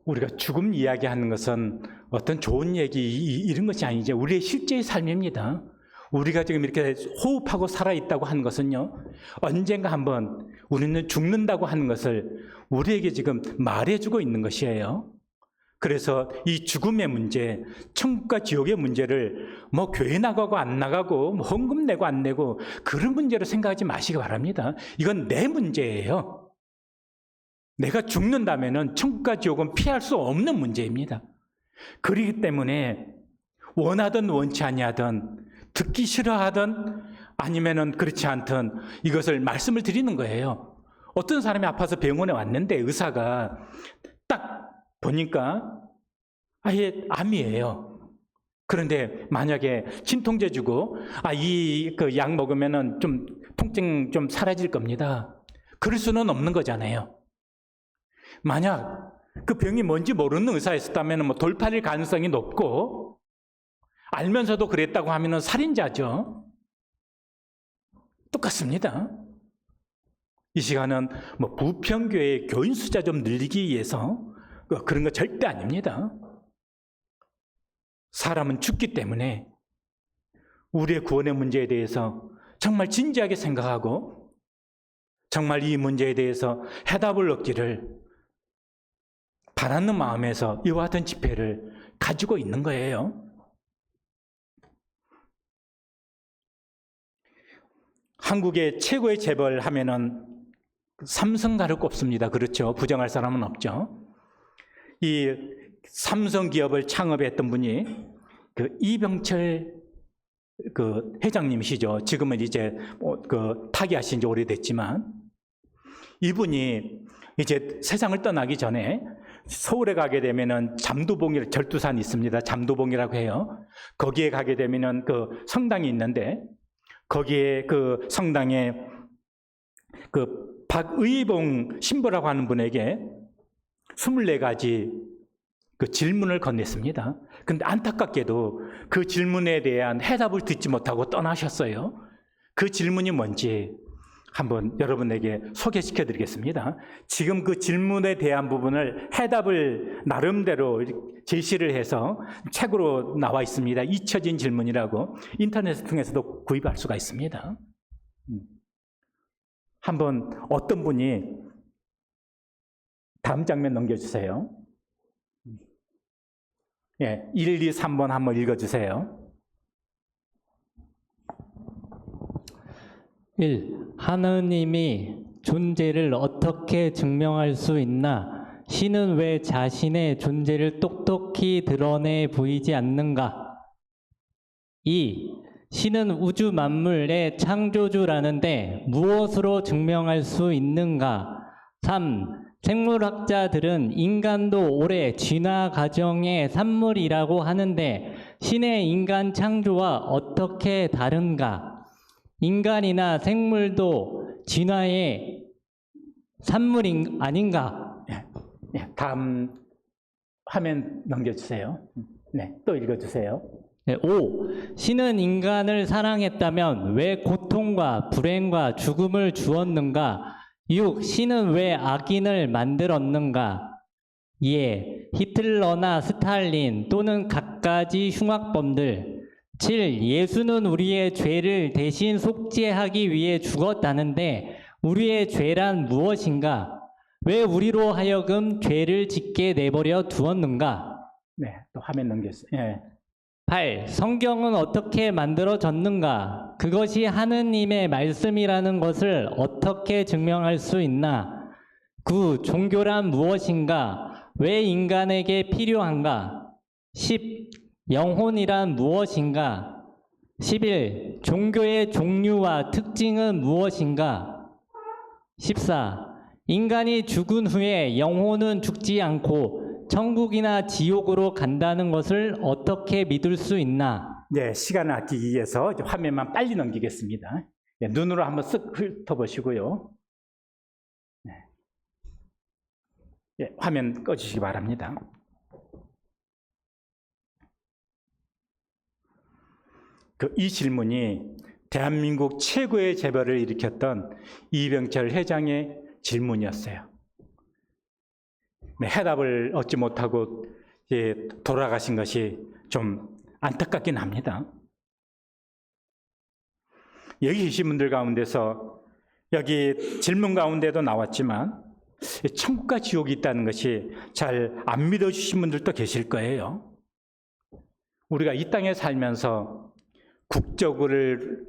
우리가 죽음 이야기하는 것은 어떤 좋은 얘기 이런 것이 아니죠. 우리의 실제의 삶입니다. 우리가 지금 이렇게 호흡하고 살아있다고 하는 것은요, 언젠가 한번 우리는 죽는다고 하는 것을 우리에게 지금 말해주고 있는 것이에요. 그래서 이 죽음의 문제, 천국과 지옥의 문제를 뭐 교회 나가고 안 나가고 뭐 헌금 내고 안 내고 그런 문제로 생각하지 마시기 바랍니다. 이건 내 문제예요. 내가 죽는다면은 천국과 지옥은 피할 수 없는 문제입니다. 그렇기 때문에 원하든 원치 아니하든 듣기 싫어하든 아니면은 그렇지 않든 이것을 말씀을 드리는 거예요. 어떤 사람이 아파서 병원에 왔는데 의사가 딱 보니까 아예 암이에요. 그런데 만약에 진통제 주고 이 그 약 먹으면은 좀 통증 좀 사라질 겁니다. 그럴 수는 없는 거잖아요. 만약 그 병이 뭔지 모르는 의사였다면 뭐 돌팔일 가능성이 높고 알면서도 그랬다고 하면은 살인자죠. 똑같습니다. 이 시간은 뭐 부평교회 교인 숫자 좀 늘리기 위해서 그런 거 절대 아닙니다. 사람은 죽기 때문에 우리의 구원의 문제에 대해서 정말 진지하게 생각하고 정말 이 문제에 대해서 해답을 얻기를 바라는 마음에서 이와 같은 집회를 가지고 있는 거예요. 한국의 최고의 재벌 하면은 삼성가를 꼽습니다. 그렇죠? 부정할 사람은 없죠. 이 삼성 기업을 창업했던 분이 그 이병철 그 회장님이시죠. 지금은 이제 그 타계하신 지 오래됐지만 이분이 이제 세상을 떠나기 전에 서울에 가게 되면은 잠두봉이 절두산이 있습니다. 잠두봉이라고 해요. 거기에 가게 되면은 그 성당이 있는데 거기에 그 성당에 그 박의봉 신부라고 하는 분에게 24가지 그 질문을 건넸습니다. 그런데 안타깝게도 그 질문에 대한 해답을 듣지 못하고 떠나셨어요. 그 질문이 뭔지 한번 여러분에게 소개시켜 드리겠습니다. 지금 그 질문에 대한 부분을 해답을 나름대로 제시를 해서 책으로 나와 있습니다. 잊혀진 질문이라고 인터넷을 통해서도 구입할 수가 있습니다. 한번 어떤 분이 다음 장면 넘겨주세요. 1, 2, 3번 한번 읽어주세요. 1. 하느님이 존재를 어떻게 증명할 수 있나? 신은 왜 자신의 존재를 똑똑히 드러내 보이지 않는가? 2. 신은 우주 만물의 창조주라는데 무엇으로 증명할 수 있는가? 3. 생물학자들은 인간도 올해 진화 과정의 산물이라고 하는데 신의 인간 창조와 어떻게 다른가? 인간이나 생물도 진화의 산물인 아닌가? 다음 화면 넘겨주세요. 네, 또 읽어주세요. 5. 신은 인간을 사랑했다면 왜 고통과 불행과 죽음을 주었는가? 6. 신은 왜 악인을 만들었는가? 2. 히틀러나 스탈린 또는 갖가지 흉악범들. 7. 예수는 우리의 죄를 대신 속죄하기 위해 죽었다는데 우리의 죄란 무엇인가? 왜 우리로 하여금 죄를 짓게 내버려 두었는가? 네, 또 화면 넘겼어요. 네. 8. 성경은 어떻게 만들어졌는가? 그것이 하느님의 말씀이라는 것을 어떻게 증명할 수 있나? 9. 종교란 무엇인가? 왜 인간에게 필요한가? 10. 영혼이란 무엇인가? 11. 종교의 종류와 특징은 무엇인가? 14. 인간이 죽은 후에 영혼은 죽지 않고 천국이나 지옥으로 간다는 것을 어떻게 믿을 수 있나? 네, 시간을 아끼기 위해서 이제 화면만 빨리 넘기겠습니다. 네, 눈으로 한번 쓱 훑어보시고요. 네. 네, 화면 꺼주시기 바랍니다. 이 질문이 대한민국 최고의 재벌을 일으켰던 이병철 회장의 질문이었어요. 해답을 얻지 못하고 돌아가신 것이 좀 안타깝긴 합니다. 여기 계신 분들 가운데서 여기 질문 가운데도 나왔지만 천국과 지옥이 있다는 것이 잘 안 믿어주신 분들도 계실 거예요. 우리가 이 땅에 살면서 국적을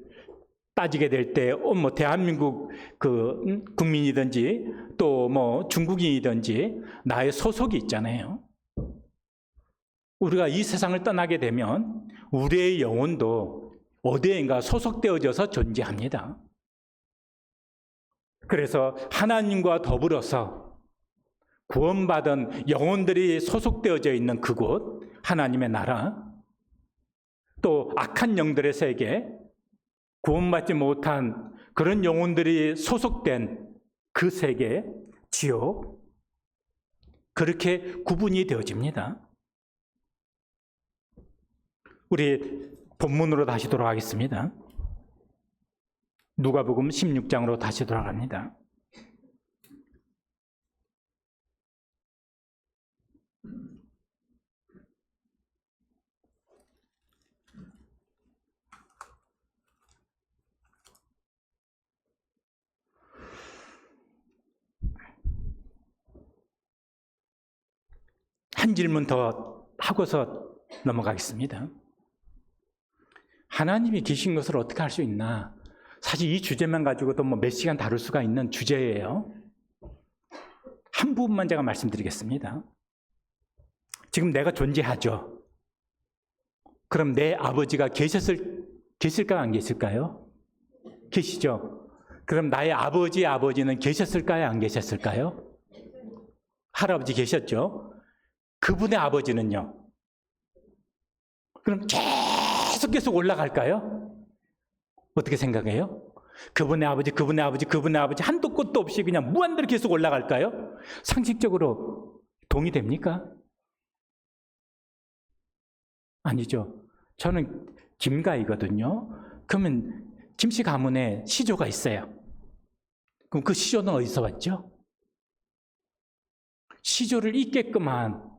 따지게 될 때 대한민국 국민이든지 또 중국인이든지 나의 소속이 있잖아요. 우리가 이 세상을 떠나게 되면 우리의 영혼도 어디엔가 소속되어져서 존재합니다. 그래서 하나님과 더불어서 구원받은 영혼들이 소속되어져 있는 그곳, 하나님의 나라, 또 악한 영들의 세계, 구원받지 못한 그런 영혼들이 소속된 그 세계, 지옥, 그렇게 구분이 되어집니다. 우리 본문으로 다시 돌아가겠습니다. 누가복음 16장으로 다시 돌아갑니다. 한 질문 더 하고서 넘어가겠습니다. 하나님이 계신 것을 어떻게 할 수 있나? 사실 이 주제만 가지고도 몇 시간 다룰 수가 있는 주제예요. 한 부분만 제가 말씀드리겠습니다. 지금 내가 존재하죠. 그럼 내 아버지가 계실까 안 계실까요? 계시죠. 그럼 나의 아버지는 계셨을까요? 안 계셨을까요? 할아버지 계셨죠. 그분의 아버지는요? 그럼 계속 올라갈까요? 어떻게 생각해요? 그분의 아버지 한도 끝도 없이 그냥 무한대로 계속 올라갈까요? 상식적으로 동의됩니까? 아니죠. 저는 김가이거든요. 그러면 김씨 가문에 시조가 있어요. 그럼 그 시조는 어디서 왔죠? 시조를 잇게끔 한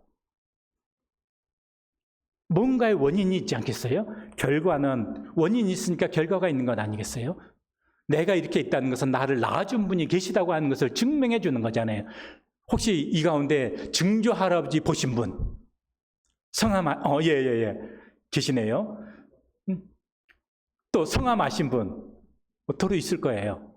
뭔가의 원인이 있지 않겠어요? 결과는 원인이 있으니까 결과가 있는 것 아니겠어요? 내가 이렇게 있다는 것은 나를 낳아준 분이 계시다고 하는 것을 증명해 주는 거잖아요. 혹시 이 가운데 증조 할아버지 보신 분? 성함 계시네요. 또 성함 아신 분 도로 있을 거예요.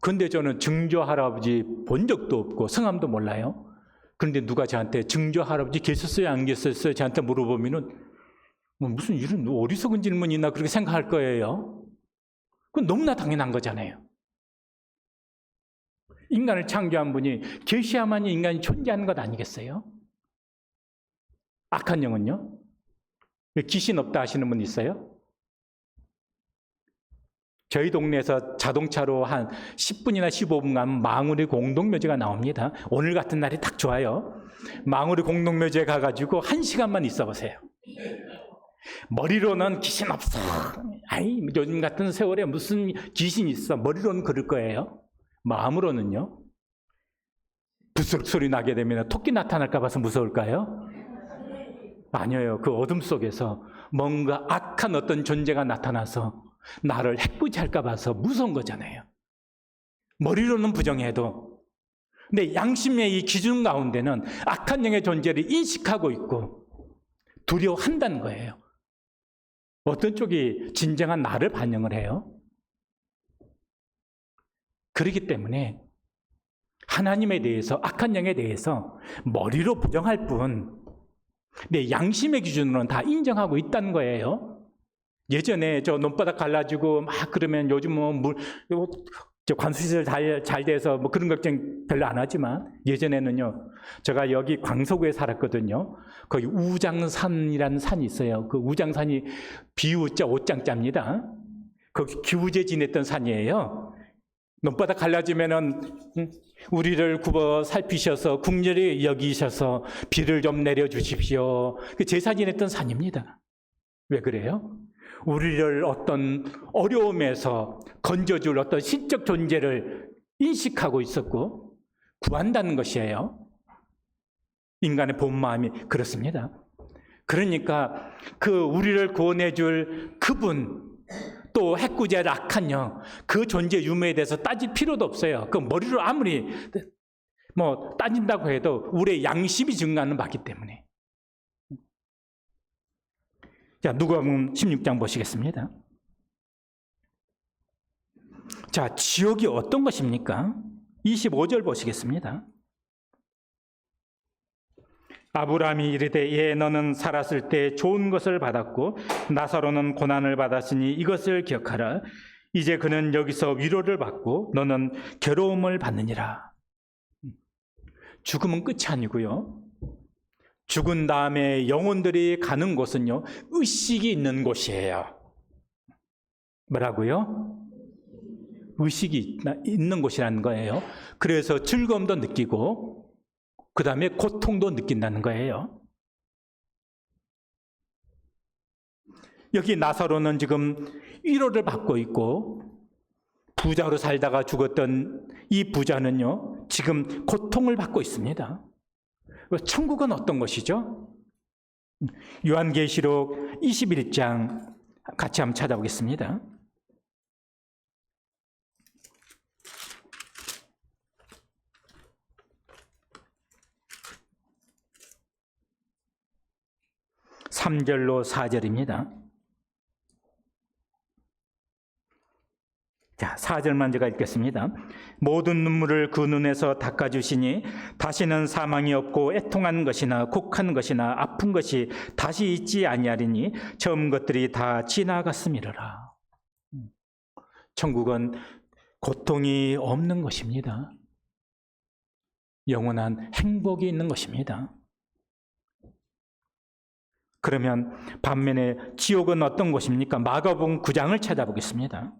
근데 저는 증조 할아버지 본 적도 없고 성함도 몰라요. 그런데 누가 저한테 증조 할아버지 계셨어요? 안 계셨어요? 저한테 물어보면은 무슨 이런 어리석은 질문이 있나 그렇게 생각할 거예요. 그건 너무나 당연한 거잖아요. 인간을 창조한 분이 계셔야만이 인간이 존재하는 것 아니겠어요? 악한 영은요? 귀신 없다 하시는 분 있어요? 저희 동네에서 자동차로 한 10분이나 15분 가면 망우리 공동묘지가 나옵니다. 오늘 같은 날이 딱 좋아요. 망우리 공동묘지에 가가지고 1시간만 있어 보세요. 머리로는 귀신 없어. 아이, 요즘 같은 세월에 무슨 귀신이 있어. 머리로는 그럴 거예요. 마음으로는요. 부스럭 소리 나게 되면 토끼 나타날까 봐서 무서울까요? 아니에요. 그 어둠 속에서 뭔가 악한 어떤 존재가 나타나서 나를 해코지할까 봐서 무서운 거잖아요. 머리로는 부정해도 근데 양심의 이 기준 가운데는 악한 영의 존재를 인식하고 있고 두려워한다는 거예요. 어떤 쪽이 진정한 나를 반영을 해요? 그렇기 때문에 하나님에 대해서, 악한 영에 대해서 머리로 부정할 뿐 내 양심의 기준으로는 다 인정하고 있다는 거예요. 예전에 저 논바닥 갈라지고 막 그러면 요즘은 관수시설 잘 돼서 그런 걱정 별로 안 하지만 예전에는요, 제가 여기 광서구에 살았거든요. 거기 우장산이라는 산이 있어요. 그 우장산이 비우자 옷장자입니다. 거기 기우제 지냈던 산이에요. 논바닥 갈라지면은 우리를 굽어 살피셔서 국렬히 여기셔서 비를 좀 내려주십시오. 제사 지냈던 산입니다. 왜 그래요? 우리를 어떤 어려움에서 건져줄 어떤 신적 존재를 인식하고 있었고 구한다는 것이에요. 인간의 본 마음이 그렇습니다. 그러니까 그 우리를 구원해 줄 그분, 또 해꾸지의 악한 영, 그 존재 유무에 대해서 따질 필요도 없어요. 그 머리로 아무리 따진다고 해도 우리의 양심이 증거하는 바기 때문에. 자, 누가복음 16장 보시겠습니다. 자, 지옥이 어떤 것입니까? 25절 보시겠습니다. 아브라함이 이르되 예 너는 살았을 때 좋은 것을 받았고 나사로는 고난을 받았으니 이것을 기억하라. 이제 그는 여기서 위로를 받고 너는 괴로움을 받느니라. 죽음은 끝이 아니고요. 죽은 다음에 영혼들이 가는 곳은요, 의식이 있는 곳이에요. 뭐라고요? 의식이 있는 곳이라는 거예요. 그래서 즐거움도 느끼고 그 다음에 고통도 느낀다는 거예요. 여기 나사로는 지금 위로를 받고 있고 부자로 살다가 죽었던 이 부자는요, 지금 고통을 받고 있습니다. 천국은 어떤 것이죠? 요한계시록 21장 같이 한번 찾아보겠습니다. (3절로 4절입니다) 자, 4절만 제가 읽겠습니다. 모든 눈물을 그 눈에서 닦아주시니 다시는 사망이 없고 애통하는 것이나 곡하는 것이나 아픈 것이 다시 있지 아니하리니 처음 것들이 다 지나갔음이로라. 천국은 고통이 없는 것입니다. 영원한 행복이 있는 것입니다. 그러면 반면에 지옥은 어떤 곳입니까? 마가복음 9장을 찾아보겠습니다.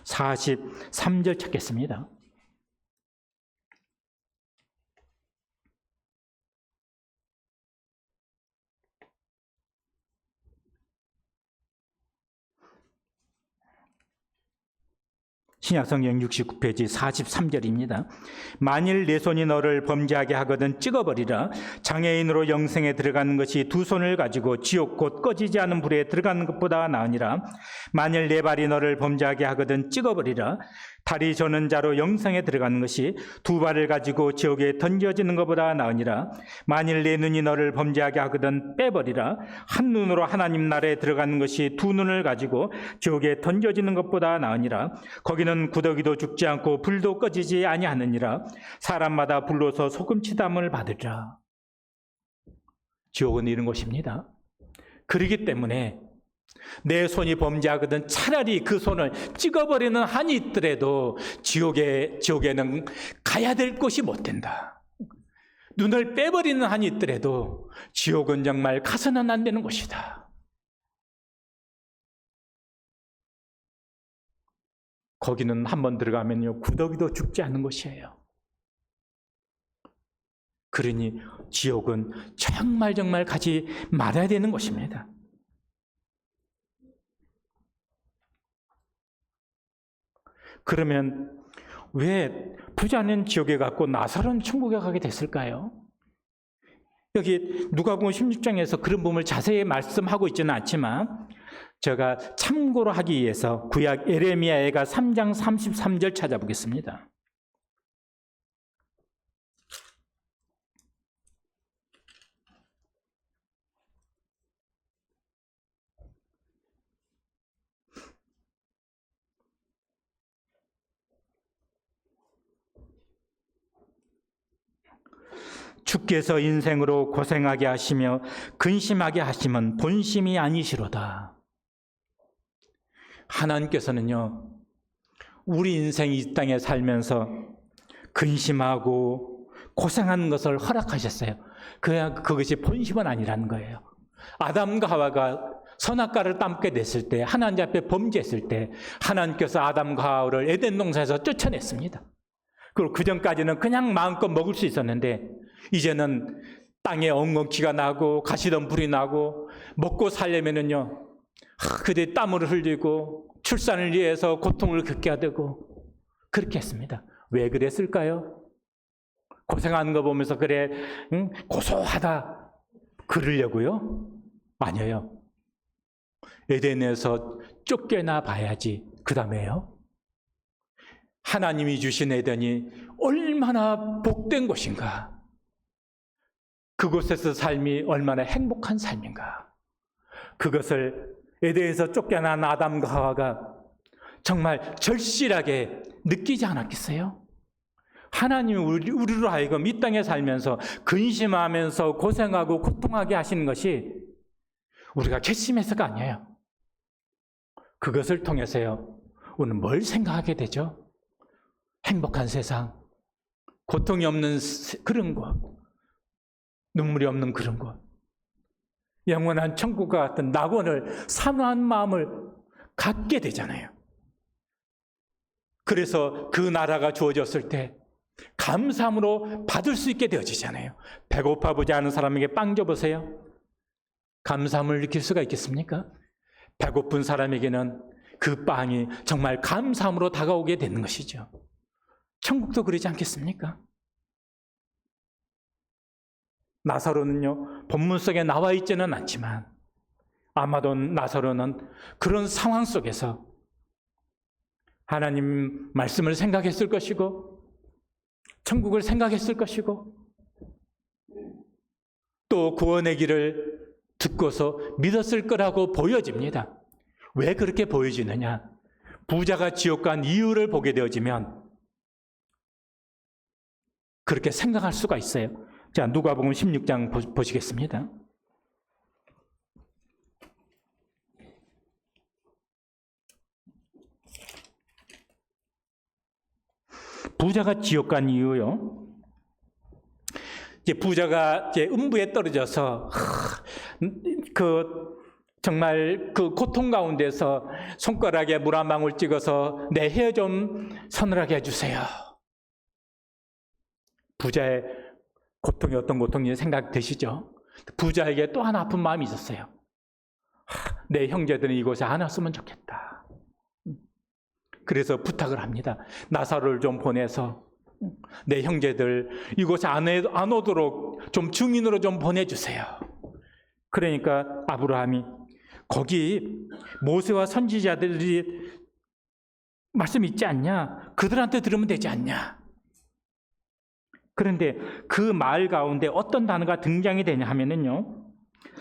(43절) 찾겠습니다. 신약성경 69페이지 43절입니다. 만일 내 손이 너를 범죄하게 하거든 찍어버리라. 장애인으로 영생에 들어가는 것이 두 손을 가지고 지옥 곧 꺼지지 않은 불에 들어가는 것보다 나으니라. 만일 내 발이 너를 범죄하게 하거든 찍어버리라. 다리 저는 자로 영생에 들어가는 것이 두 발을 가지고 지옥에 던져지는 것보다 나으니라. 만일 내 눈이 너를 범죄하게 하거든 빼버리라. 한 눈으로 하나님 나라에 들어가는 것이 두 눈을 가지고 지옥에 던져지는 것보다 나으니라. 거기는 구더기도 죽지 않고 불도 꺼지지 아니하느니라. 사람마다 불로서 소금치담을 받으리라. 지옥은 이런 곳입니다. 그렇기 때문에 내 손이 범죄하거든 차라리 그 손을 찍어버리는 한이 있더라도 지옥에는 가야 될 곳이 못 된다. 눈을 빼버리는 한이 있더라도 지옥은 정말 가서는 안 되는 곳이다. 거기는 한번 들어가면요, 구더기도 죽지 않는 곳이에요. 그러니 지옥은 정말 가지 말아야 되는 곳입니다. 그러면 왜 부자는 지옥에 갔고 나사로는 천국에 가게 됐을까요? 여기 누가복음 16장에서 그런 부분을 자세히 말씀하고 있지는 않지만 제가 참고로 하기 위해서 구약 예레미야가 3장 33절 찾아보겠습니다. 주께서 인생으로 고생하게 하시며 근심하게 하시면 본심이 아니시로다. 하나님께서는요, 우리 인생이 이 땅에 살면서 근심하고 고생하는 것을 허락하셨어요. 그것이 본심은 아니라는 거예요. 아담과 하와가 선악과를 따먹게 됐을 때, 하나님 앞에 범죄했을 때 하나님께서 아담과 하와를 에덴 동산에서 쫓아냈습니다. 그리고 그 전까지는 그냥 마음껏 먹을 수 있었는데 이제는 땅에 엉겅퀴가 나고 가시덤불이 나고 먹고 살려면은요, 그들이 땀을 흘리고 출산을 위해서 고통을 겪게 되고 그렇게 했습니다. 왜 그랬을까요? 고생하는 거 보면서 그래, 응? 고소하다 그러려고요? 아니에요. 에덴에서 쫓겨나 봐야지. 그 다음에요. 하나님이 주신 에덴이 얼마나 복된 곳인가. 그곳에서 삶이 얼마나 행복한 삶인가. 그것을 에덴에서 쫓겨난 아담과 하와가 정말 절실하게 느끼지 않았겠어요? 하나님이 우리로 하여금 이 땅에 살면서 근심하면서 고생하고 고통하게 하시는 것이 우리가 괘씸해서가 아니에요. 그것을 통해서요, 우리는 뭘 생각하게 되죠? 행복한 세상, 고통이 없는 그런 곳, 눈물이 없는 그런 곳, 영원한 천국과 같은 낙원을 산후한 마음을 갖게 되잖아요. 그래서 그 나라가 주어졌을 때 감사함으로 받을 수 있게 되어지잖아요. 배고파 보지 않은 사람에게 빵 줘보세요. 감사함을 느낄 수가 있겠습니까? 배고픈 사람에게는 그 빵이 정말 감사함으로 다가오게 되는 것이죠. 천국도 그러지 않겠습니까? 나사로는요, 본문 속에 나와 있지는 않지만 아마도 나사로는 그런 상황 속에서 하나님 말씀을 생각했을 것이고 천국을 생각했을 것이고 또 구원의 길을 듣고서 믿었을 거라고 보여집니다. 왜 그렇게 보여지느냐? 부자가 지옥 간 이유를 보게 되어지면 그렇게 생각할 수가 있어요. 자, 누가복음 16장 보시겠습니다. 부자가 지옥 간 이유요. 이제 부자가 이제 음부에 떨어져서 정말 그 고통 가운데서 손가락에 물 한 방울 찍어서 내 혀 좀 서늘하게 해주세요. 부자의 고통이 어떤 고통인지 생각되시죠? 부자에게 또 하나 아픈 마음이 있었어요. 내 형제들은 이곳에 안 왔으면 좋겠다. 그래서 부탁을 합니다. 나사로를 좀 보내서 내 형제들 이곳에 안 오도록 좀 증인으로 좀 보내주세요. 그러니까 아브라함이 거기 모세와 선지자들이 말씀 있지 않냐? 그들한테 들으면 되지 않냐? 그런데 그 말 가운데 어떤 단어가 등장이 되냐 하면은요,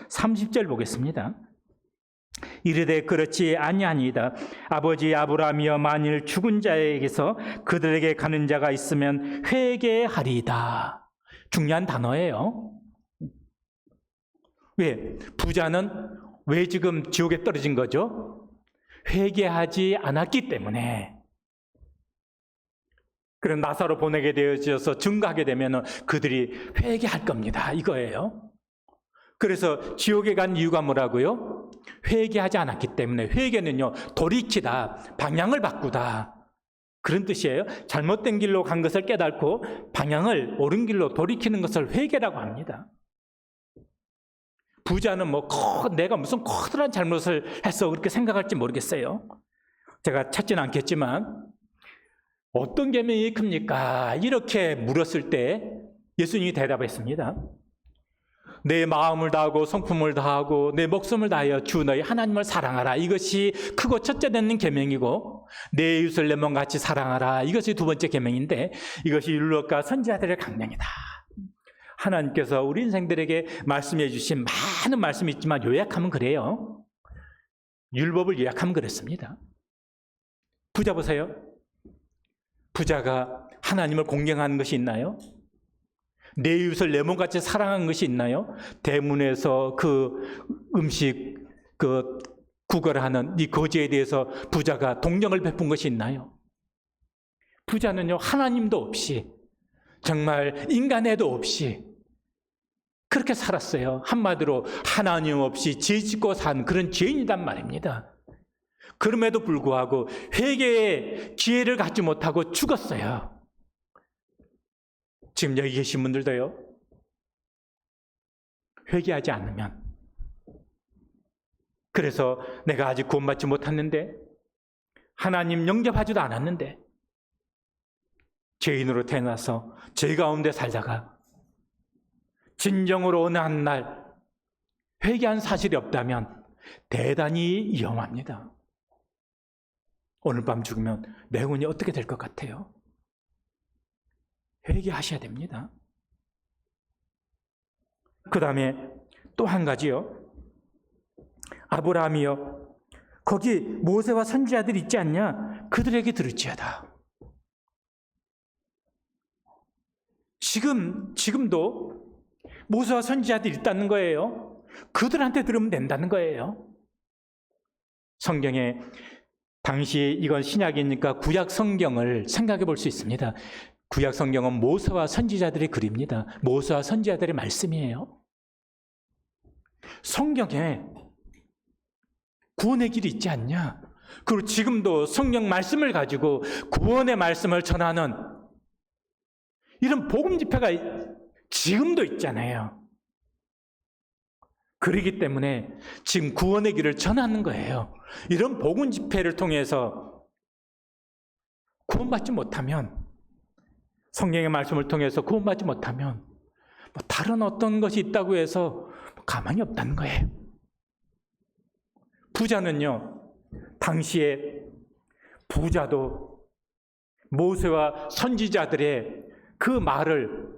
30절 보겠습니다. 이르되 그렇지 아니하니이다. 아버지 아브라함이여, 만일 죽은 자에게서 그들에게 가는 자가 있으면 회개하리이다. 중요한 단어예요. 왜? 부자는 왜 지금 지옥에 떨어진 거죠? 회개하지 않았기 때문에. 그럼 나사로 보내게 되어져서 증거하게 되면 그들이 회개할 겁니다. 이거예요. 그래서 지옥에 간 이유가 뭐라고요? 회개하지 않았기 때문에. 회개는요, 돌이키다, 방향을 바꾸다, 그런 뜻이에요. 잘못된 길로 간 것을 깨닫고 방향을 옳은 길로 돌이키는 것을 회개라고 합니다. 부자는 내가 무슨 커다란 잘못을 해서 그렇게 생각할지 모르겠어요. 제가 찾지는 않겠지만 어떤 계명이 큽니까? 이렇게 물었을 때 예수님이 대답했습니다. 내 마음을 다하고 성품을 다하고 내 목숨을 다하여 주 너희 하나님을 사랑하라. 이것이 크고 첫째 되는 계명이고, 내 이웃을 내 몸같이 사랑하라. 이것이 두 번째 계명인데, 이것이 율법과 선지자들의 강령이다. 하나님께서 우리 인생들에게 말씀해 주신 많은 말씀이 있지만 요약하면 그래요. 율법을 요약하면 그랬습니다. 부자 보세요. 부자가 하나님을 공경하는 것이 있나요? 내 이웃을 내 몸같이 사랑하는 것이 있나요? 대문에서 그 음식 구걸하는 이 거지에 대해서 부자가 동정을 베푼 것이 있나요? 부자는요, 하나님도 없이, 정말 인간애도 없이 그렇게 살았어요. 한마디로 하나님 없이 죄 짓고 산 그런 죄인이란 말입니다. 그럼에도 불구하고 회개의 기회를 갖지 못하고 죽었어요. 지금 여기 계신 분들도요, 회개하지 않으면, 그래서 내가 아직 구원받지 못했는데, 하나님 영접하지도 않았는데, 죄인으로 태어나서 죄 가운데 살다가 진정으로 어느 한 날 회개한 사실이 없다면 대단히 위험합니다. 오늘 밤 죽으면 내 운이 어떻게 될 것 같아요? 회개하셔야 됩니다. 그 다음에 또 한 가지요. 아브라함이요, 거기 모세와 선지자들이 있지 않냐? 그들에게 들을지어다. 지금도 모세와 선지자들이 있다는 거예요. 그들한테 들으면 된다는 거예요. 성경에 당시 이건 신약이니까 구약 성경을 생각해 볼 수 있습니다. 구약 성경은 모세와 선지자들의 글입니다. 모세와 선지자들의 말씀이에요. 성경에 구원의 길이 있지 않냐? 그리고 지금도 성경 말씀을 가지고 구원의 말씀을 전하는 이런 복음 집회가 지금도 있잖아요. 그렇기 때문에 지금 구원의 길을 전하는 거예요. 이런 복음 집회를 통해서 구원받지 못하면, 성경의 말씀을 통해서 구원받지 못하면 다른 어떤 것이 있다고 해서 가만히 없다는 거예요. 부자는요, 당시에 부자도 모세와 선지자들의 그 말을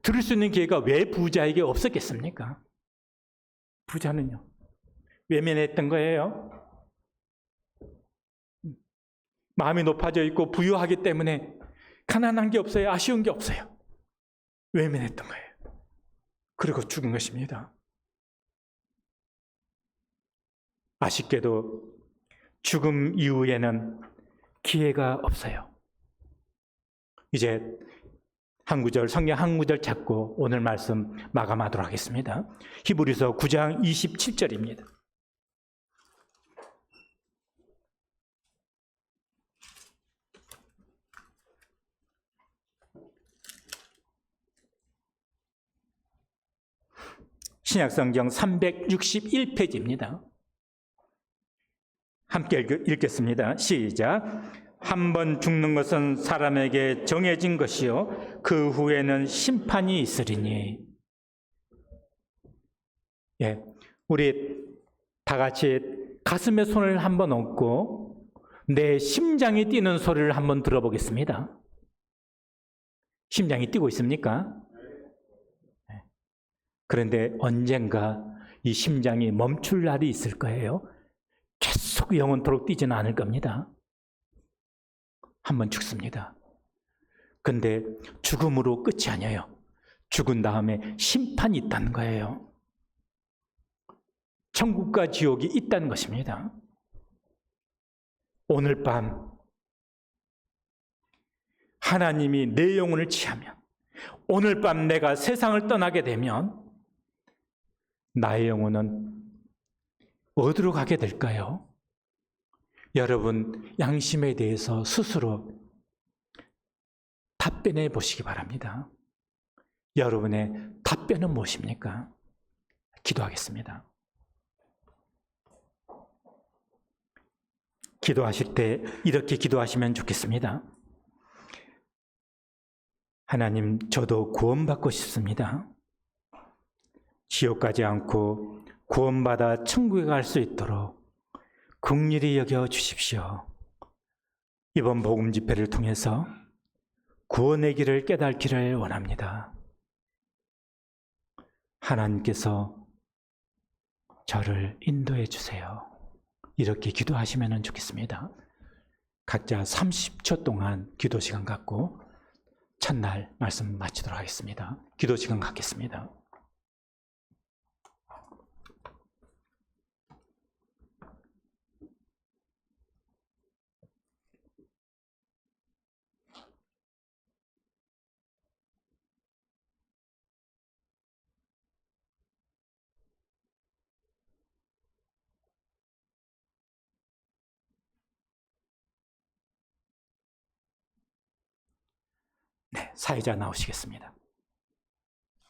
들을 수 있는 기회가 왜 부자에게 없었겠습니까? 부자는요, 외면했던 거예요. 마음이 높아져 있고 부유하기 때문에 가난한 게 없어요. 아쉬운 게 없어요. 외면했던 거예요. 그리고 죽은 것입니다. 아쉽게도 죽음 이후에는 기회가 없어요. 이제 한 구절, 성경 한 구절 찾고 오늘 말씀 마감하도록 하겠습니다. 히브리서 9장 27절입니다. 신약성경 361페이지입니다. 함께 읽겠습니다. 시작. 한 번 죽는 것은 사람에게 정해진 것이요 그 후에는 심판이 있으리니. 예, 우리 다 같이 가슴에 손을 한번 얹고 내 심장이 뛰는 소리를 한번 들어보겠습니다. 심장이 뛰고 있습니까? 그런데 언젠가 이 심장이 멈출 날이 있을 거예요. 계속 영원토록 뛰지는 않을 겁니다. 한번 죽습니다. 근데 죽음으로 끝이 아니에요. 죽은 다음에 심판이 있다는 거예요. 천국과 지옥이 있다는 것입니다. 오늘 밤 하나님이 내 영혼을 취하면, 오늘 밤 내가 세상을 떠나게 되면 나의 영혼은 어디로 가게 될까요? 여러분, 양심에 대해서 스스로 답변해 보시기 바랍니다. 여러분의 답변은 무엇입니까? 기도하겠습니다. 기도하실 때 이렇게 기도하시면 좋겠습니다. 하나님, 저도 구원받고 싶습니다. 지옥 가지 않고 구원받아 천국에 갈 수 있도록 긍휼히 여겨 주십시오. 이번 복음 집회를 통해서 구원의 길을 깨닫기를 원합니다. 하나님께서 저를 인도해 주세요. 이렇게 기도하시면 좋겠습니다. 각자 30초 동안 기도 시간 갖고 첫날 말씀 마치도록 하겠습니다. 기도 시간 갖겠습니다. 네, 사회자 나오시겠습니다.